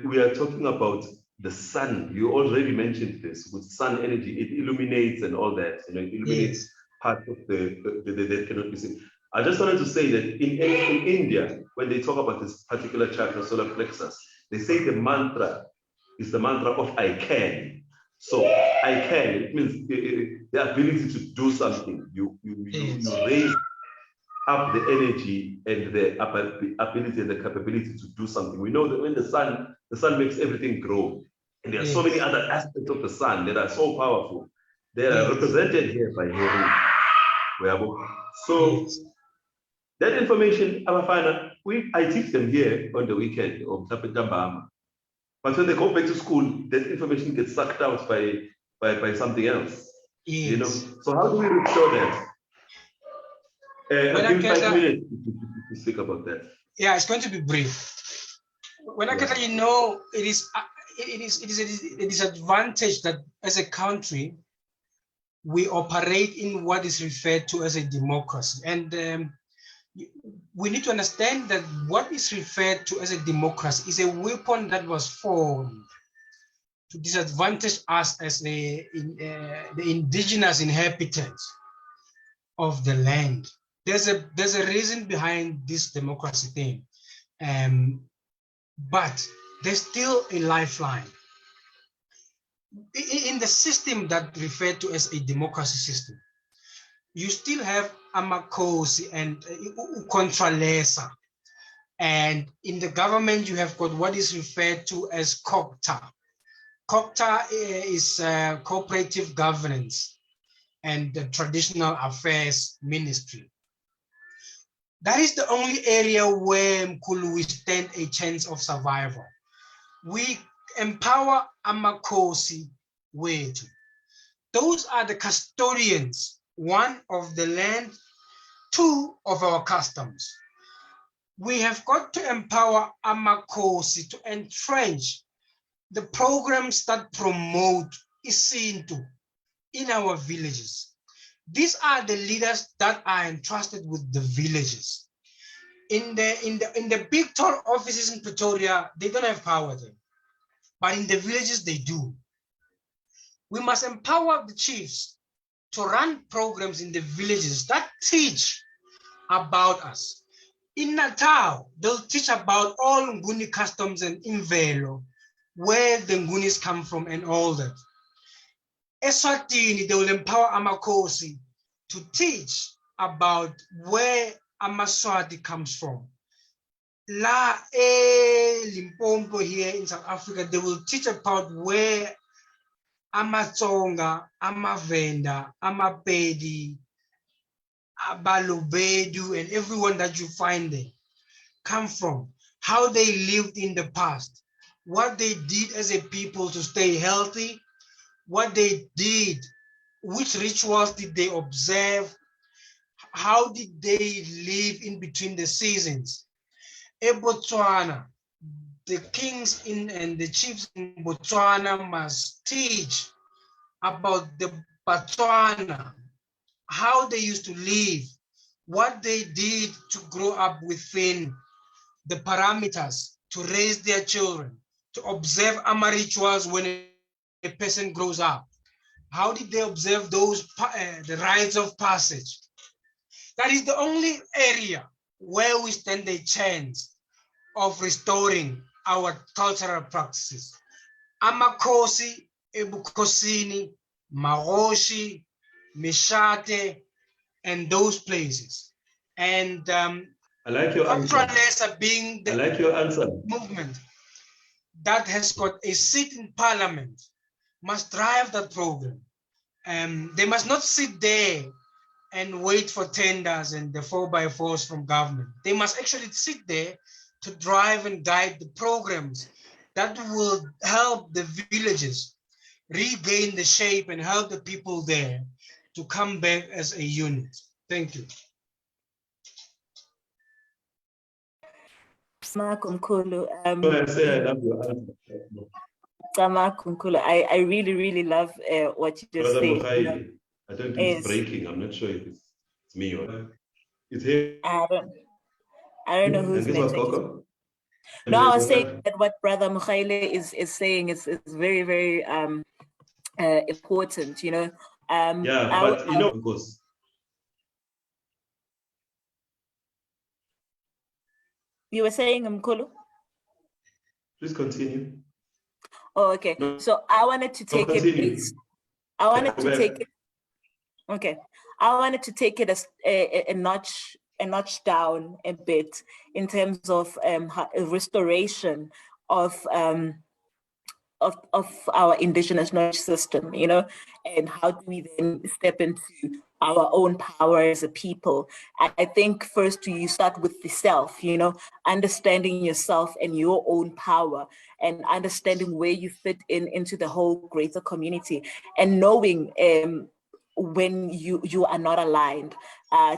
We are talking about the sun. You already mentioned this with sun energy. It illuminates and all that. You know, it illuminates part of the that cannot be seen. I just wanted to say that in India, when they talk about this particular chakra, solar plexus, they say the mantra is the mantra of I can. So I can, it means the ability to do something. You raise up the energy and the ability and the capability to do something. We know that when the sun makes everything grow. And there are so many other aspects of the sun that are so powerful. They are represented here by Heru. So that information, I teach them here on the weekend of Tapetambama. But when they go back to school, that information gets sucked out by something else. You know. So how do we restore that? I'll give 5 minutes to speak about that. Yeah, it's going to be brief. When I can, you know, it is a disadvantage that as a country we operate in what is referred to as a democracy, and we need to understand that what is referred to as a democracy is a weapon that was formed to disadvantage us as the indigenous inhabitants of the land. There's a reason behind this democracy thing, but there's still a lifeline. In the system that referred to as a democracy system, you still have Nkosi and Contralesa. And in the government, you have got what is referred to as COCTA. COCTA is cooperative governance and the traditional affairs ministry. That is the only area where Mkulu we stand a chance of survival. We empower Nkosi with. Those are the custodians, one of the land, two of our customs. We have got to empower Nkosi to entrench the programs that promote Isintu in our villages. These are the leaders that are entrusted with the villages. In the big tall offices in Pretoria, they don't have power there, but in the villages they do. We must empower the chiefs to run programs in the villages that teach about us. In Natal, they'll teach about all Nguni customs and Imvelo, where the Ngunis come from and all that. Eswatini, they will empower Nkosi to teach about where Amaswati comes from. La Limpopo here in South Africa, they will teach about where Amatsonga, Amavenda, Amapedi, Abalobedu, and everyone that you find there come from, how they lived in the past, what they did as a people to stay healthy, what they did, which rituals did they observe, how did they live in between the seasons. In Botswana, the kings and the chiefs in Botswana must teach about the Botswana, how they used to live, what they did to grow up within the parameters to raise their children, to observe Ama rituals when a person grows up. How did they observe those, the rites of passage? That is the only area where we stand a chance of restoring our cultural practices. Amakhosi, Ebukhosini, Maroshi, Mishate, and those places. And I like your answer. Being the I like your answer. Movement that has got a seat in parliament must drive that program. They must not sit there and wait for tenders and the 4x4s from government. They must actually sit there to drive and guide the programs that will help the villages regain the shape and help the people there to come back as a unit. Thank you. I really, really love what you just said. You know, I don't think it's breaking. I'm not sure if it's me or it's here. I don't know who's next. No, I was saying that what Brother Mukhaile is saying is very, very important, you know. But you know, because you were saying Mkulu? Please continue. Oh, okay. No, so I wanted to take it. I wanted to take it. Okay. I wanted to take it as a notch down a bit in terms of restoration of our indigenous knowledge system, you know, and how do we then step into our own power as a people. I think first you start with the self, you know, understanding yourself and your own power and understanding where you fit into the whole greater community and knowing when you are not aligned.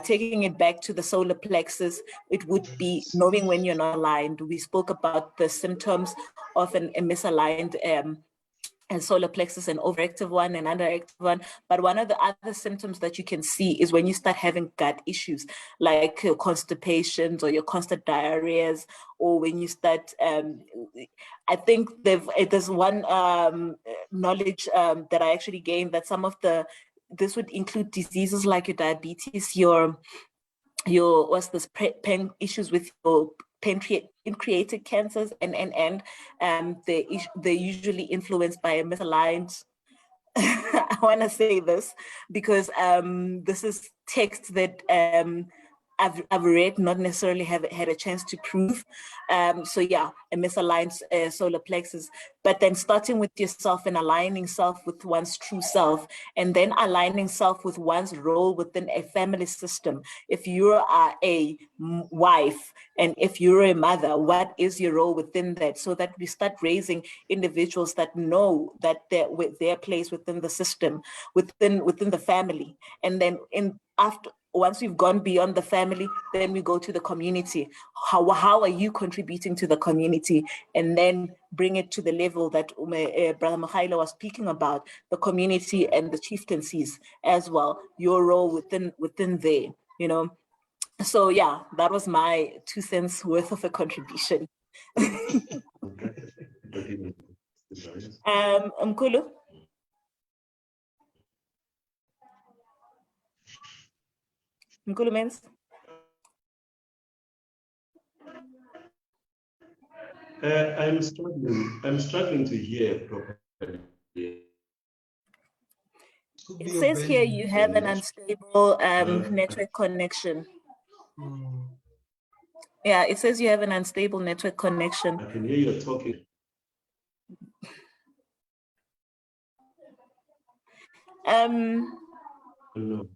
Taking it back to the solar plexus, it would be knowing when you're not aligned. We spoke about the symptoms of a misaligned and solar plexus, an overactive one and underactive one. But one of the other symptoms that you can see is when you start having gut issues, like constipations or your constant diarrheas, or when you start, I think there's one knowledge that I actually gained that some of this would include diseases like your diabetes, your issues with your pancreatic cancers, and they're usually influenced by a misaligned. I want to say this because this is text that I've read, not necessarily have had a chance to prove. So yeah, a misaligned solar plexus, but then starting with yourself and aligning self with one's true self, and then aligning self with one's role within a family system. If you are a wife and if you're a mother, what is your role within that? So that we start raising individuals that know that their place within the system, within the family, and then once we've gone beyond the family, then we go to the community. How are you contributing to the community? And then bring it to the level that Brother Mikhailo was speaking about, the community and the chieftaincies as well, your role within there, you know. So yeah, that was my 2 cents worth of a contribution. Mkulu? Mkulu means? I'm struggling to hear properly. It says here you have an unstable network connection. Yeah, it says you have an unstable network connection. I can hear you talking. No.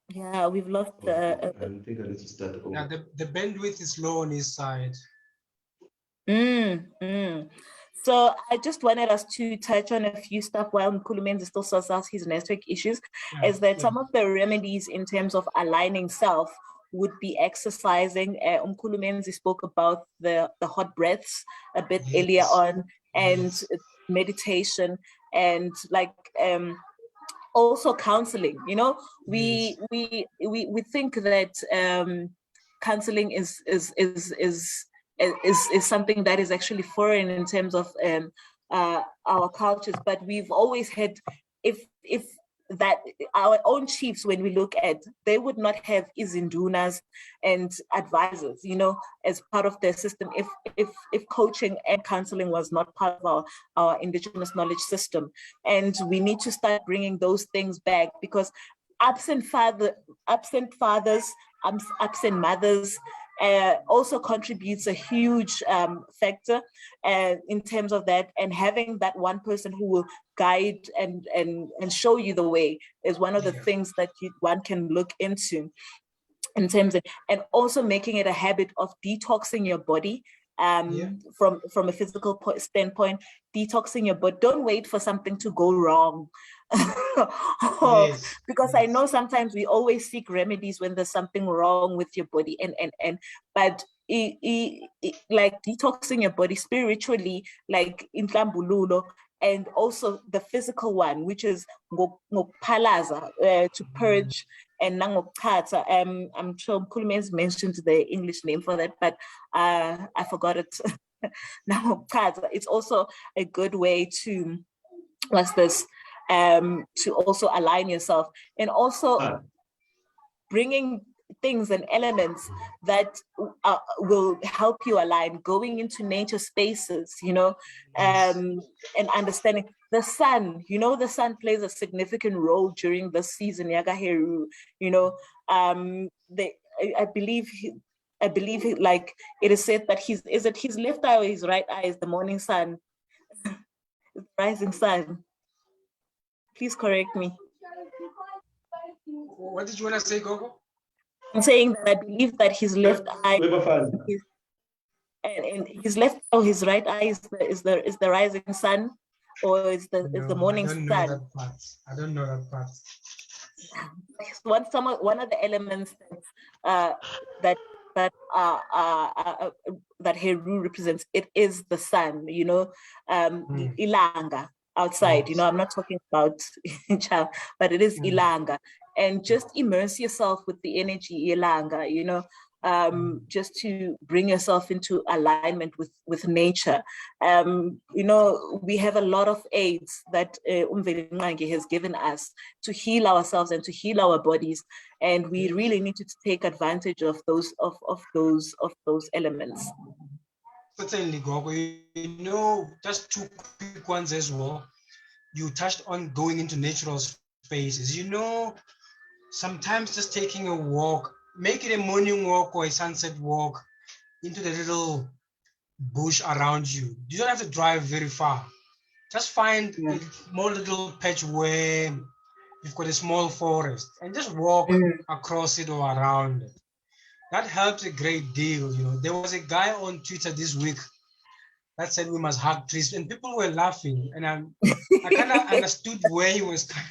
Yeah, we've lost I think I need to start over. Yeah, the bandwidth is low on his side. So I just wanted us to touch on a few stuff while Mkulu Menzi still sorts out his network issues, is that some of the remedies in terms of aligning self would be exercising. Mkulu Menzi spoke about the hot breaths a bit earlier on, and meditation, and like also counseling. You know, we think that counseling is something that is actually foreign in terms of our cultures, but we've always had, if that our own chiefs, when we look at, they would not have izindunas and advisors, you know, as part of their system if coaching and counseling was not part of our indigenous knowledge system. And we need to start bringing those things back, because absent fathers, absent mothers, also contributes a huge factor in terms of that. And having that one person who will guide and show you the way is one of the things that one can look into in terms of, and also making it a habit of detoxing your body from a physical standpoint, detoxing your body. Don't wait for something to go wrong. Because I know sometimes we always seek remedies when there's something wrong with your body, but like detoxing your body spiritually, like in Tlambululo, and also the physical one, which is ngokupalaza, to purge, and nangokuthatha. I'm sure Mkhulumi has mentioned the English name for that, but I forgot it. Nangokuthatha. It's also a good way to, to also align yourself, and also bringing things and elements that will help you align, going into nature spaces, and understanding the sun. The sun plays a significant role during the season, Yaga Heru. I believe like it is said that his left eye or his right eye is the morning sun, the rising sun. Please correct me. What did you want to say, Gogo? I'm saying that I believe that his left eye, and his left or his right eye is the rising sun, or is the morning sun. I don't know that part. One of the elements that Heru represents, it is the sun. Ilanga outside. I'm not talking about child, but it is Ilanga. And just immerse yourself with the energy Ilanga, just to bring yourself into alignment with nature. We have a lot of aids that Umveli has given us to heal ourselves and to heal our bodies, and we really need to take advantage of those elements. Certainly, Gogo. Just two quick ones as well. You touched on going into natural spaces. Sometimes just taking a walk, make it a morning walk or a sunset walk into the little bush around you. You don't have to drive very far. Just find a small little patch where you've got a small forest and just walk across it or around it. That helps a great deal. There was a guy on Twitter this week that said we must hug trees, and people were laughing, and I kind of understood where he was coming.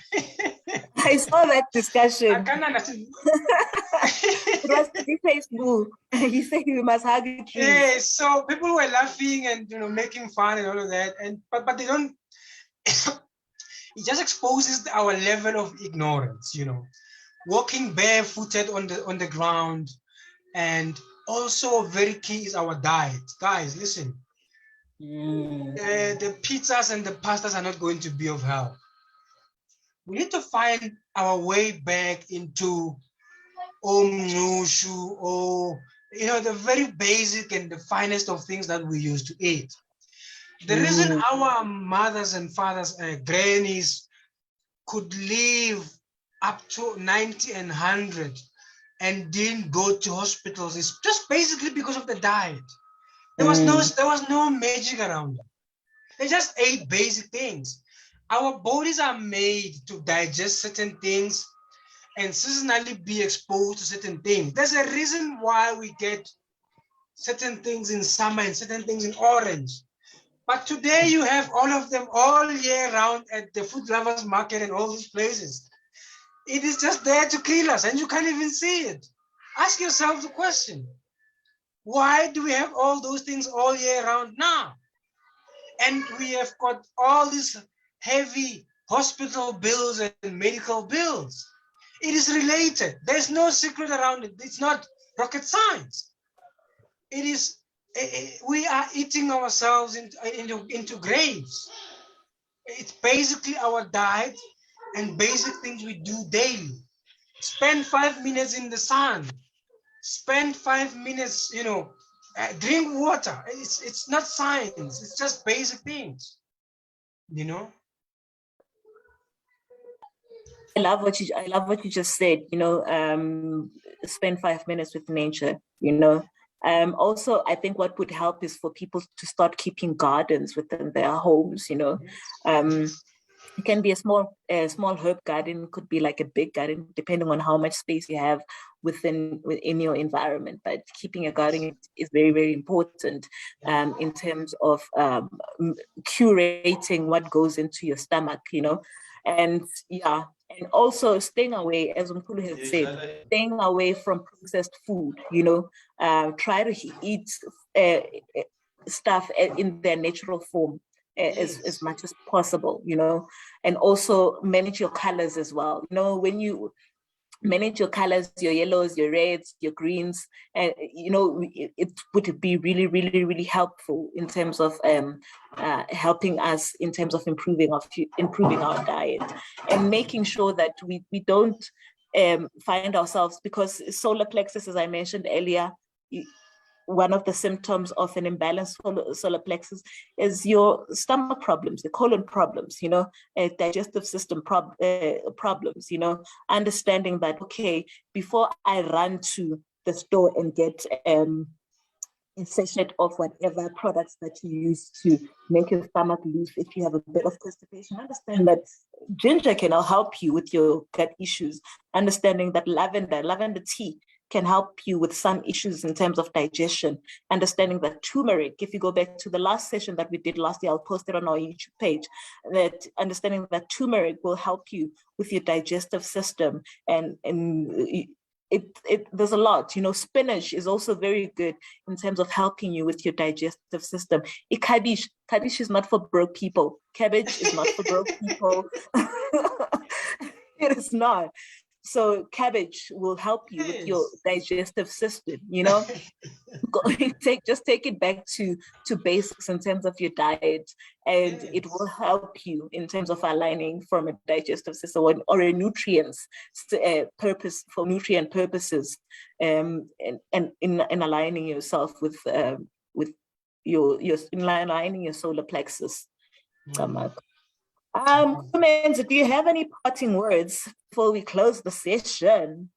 I saw that discussion. I kind of understood. It was the Facebook. He said we must hug trees. Yeah, so people were laughing and making fun and all of that, but they don't. It just exposes our level of ignorance. Walking barefooted on the ground, and also very key is our diet. Guys, listen. The pizzas and the pastas are not going to be of help. We need to find our way back into Omnushu, or the very basic and the finest of things that we used to eat. The reason our mothers and fathers, grannies, could live up to 90 and 100 and didn't go to hospitals is just basically because of the diet. There was no magic around them. They just ate basic things. Our bodies are made to digest certain things and seasonally be exposed to certain things. There's a reason why we get certain things in summer and certain things in orange. But today you have all of them all year round at the food lovers market and all these places. It is just there to kill us and you can't even see it. Ask yourself the question, why do we have all those things all year round now? And we have got all these heavy hospital bills and medical bills. It is related. There's no secret around it. It's not rocket science. It is, we are eating ourselves into graves. It's basically our diet and basic things we do daily. Spend 5 minutes in the sun. Spend 5 minutes, drink water. It's not science. It's just basic things, I love what you just said. Spend 5 minutes with nature. Also, I think what would help is for people to start keeping gardens within their homes, you know. It can be a small herb garden, could be like a big garden, depending on how much space you have within your environment. But keeping a garden is very, very important in terms of curating what goes into your stomach, you know. And yeah, and also staying away, as Mkulu had said, staying away from processed food, you know. Try to eat stuff in their natural form. As much as possible, you know, and also manage your colors as well. You know, when you manage your colors, your yellows, your reds, your greens, you know, it would be really, really, really helpful in terms of helping us in terms of improving our diet and making sure that we don't find ourselves, because solar plexus, as I mentioned earlier, one of the symptoms of an imbalanced solar plexus is your stomach problems, the colon problems, you know, digestive system problems, you know, understanding that, okay, before I run to the store and get a sachet of whatever products that you use to make your stomach loose, if you have a bit of constipation, understand that ginger can help you with your gut issues, understanding that lavender tea can help you with some issues in terms of digestion, understanding that turmeric, if you go back to the last session that we did last year, I'll post it on our YouTube page, that understanding that turmeric will help you with your digestive system, and there's a lot, you know. Spinach is also very good in terms of helping you with your digestive system. Cabbage is not for broke people. Cabbage is not for broke people. It is not. So cabbage will help you with your digestive system, you know. Just take it back to basics in terms of your diet, and it will help you in terms of aligning from a digestive system or a nutrients purpose, for nutrient purposes, and in aligning yourself with your aligning your solar plexus. Menzi, do you have any parting words before we close the session?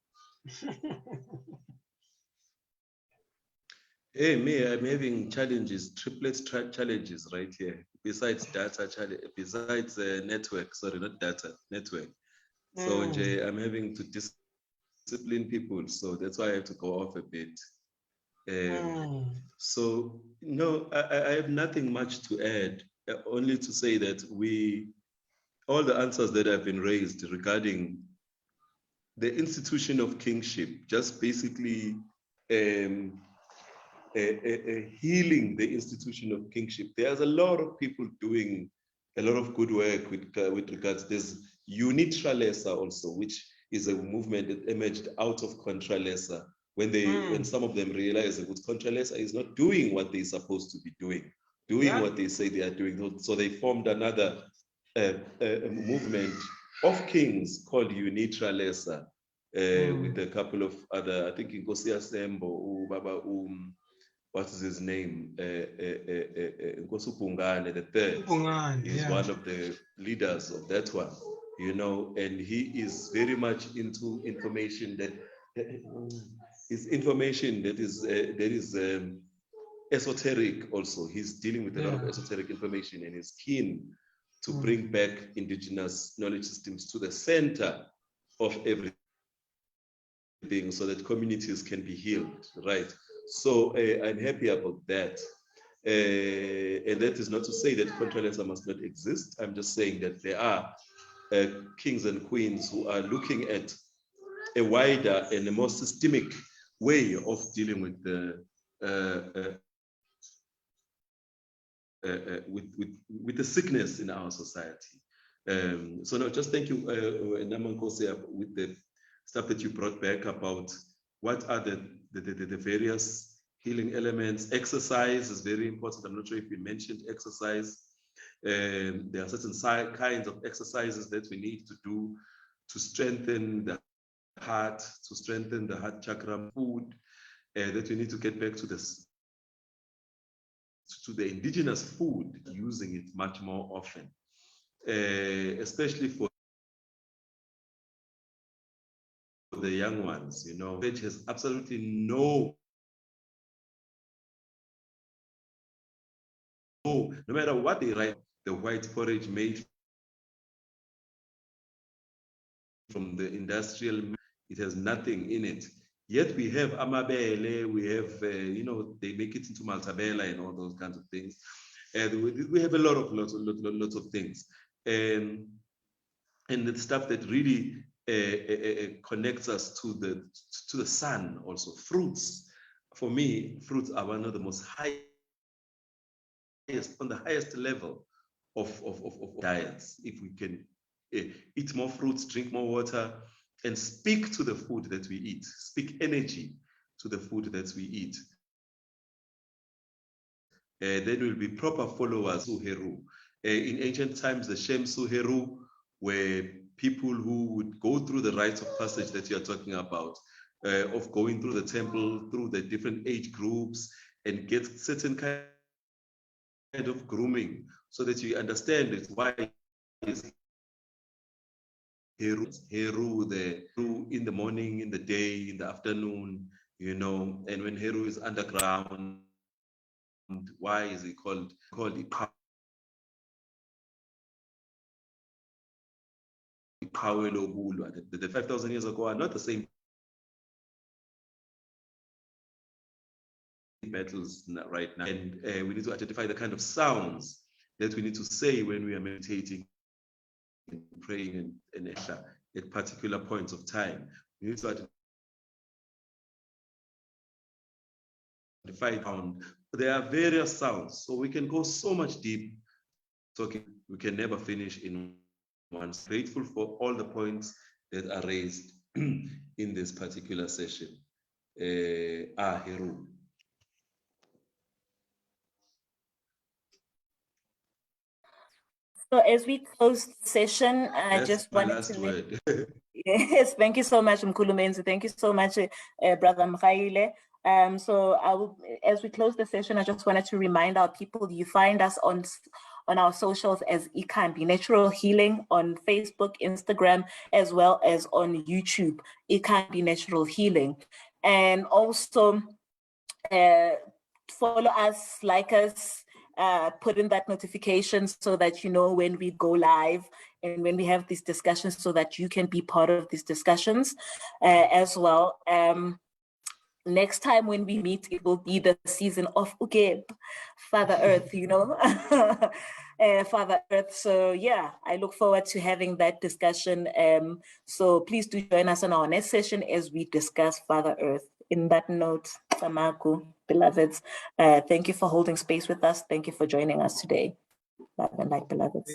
Hey, me, I'm having challenges, triplet challenges right here. Besides besides network, sorry, not data, network. So I'm having to discipline people, so that's why I have to go off a bit. So no, I have nothing much to add, only to say that all the answers that have been raised regarding the institution of kingship, just basically healing the institution of kingship. There's a lot of people doing a lot of good work with regards. There's unitralesa also, which is a movement that emerged out of contralesa when some of them realized that contralesa is not doing what they're supposed to be doing what they say they are doing. So they formed another movement of kings called unitralesa, with a couple of other, I think Nkosi Asembo, Baba what is his name? Nkosi Pungane, the third, is one of the leaders of that one, you know, and he is very much into information that is esoteric also. He's dealing with a lot of esoteric information and is keen to bring back indigenous knowledge systems to the center of everything so that communities can be healed, right? So I'm happy about that. And that is not to say that contralesa must not exist. I'm just saying that there are kings and queens who are looking at a wider and a more systemic way of dealing with the with the sickness in our society. So no, just thank you, Nkosi, with the stuff that you brought back about what are the various healing elements. Exercise is very important. I'm not sure if you mentioned exercise. There are certain kinds of exercises that we need to do to strengthen the heart, to strengthen the heart chakra. Food that we need to get back to the indigenous food, using it much more often, especially for the young ones. You know, veg has absolutely no no matter what they write, the white porridge made from the industrial, it has nothing in it. Yet we have amabele, we have, you know, they make it into maltabella and all those kinds of things. And we have a lots of things. And the stuff that really connects us to the sun also. Fruits, for me, fruits are one of the most on the highest level of diets. If we can eat more fruits, drink more water, and speak to the food that we eat, speak energy to the food that we eat, then we'll be proper followers of Heru. In ancient times, the Shemsu Heru were people who would go through the rites of passage that you're talking about, of going through the temple, through the different age groups, and get certain kind of grooming so that you understand it. Why is Heru in the morning, in the day, in the afternoon, you know, and when Heru is underground, why is he called Ikhambi? The 5,000 years ago are not the same metals right now, and we need to identify the kind of sounds that we need to say when we are meditating and praying and at particular points of time. We need to identify sound. There are various sounds, so we can go so much deep talking. We can never finish in one. Grateful for all the points that are raised in this particular session. Heru. So as we close the session, I just wanted to yes, thank you so much, Mkhulu Menzi. Thank you so much, Brother Mkhaile. So as we close the session, I just wanted to remind our people, you find us on our socials as Ikhambi Natural Healing on Facebook, Instagram, as well as on YouTube, Ikhambi Natural Healing. And also follow us, like us, put in that notification so that you know when we go live and when we have these discussions, so that you can be part of these discussions as well. Next time when we meet, it will be the season of Ugeb, Father Earth, you know, Father Earth. So yeah, I look forward to having that discussion. So please do join us on our next session as we discuss Father Earth. In that note, Samaku, beloveds, thank you for holding space with us. Thank you for joining us today. Love and light, beloveds.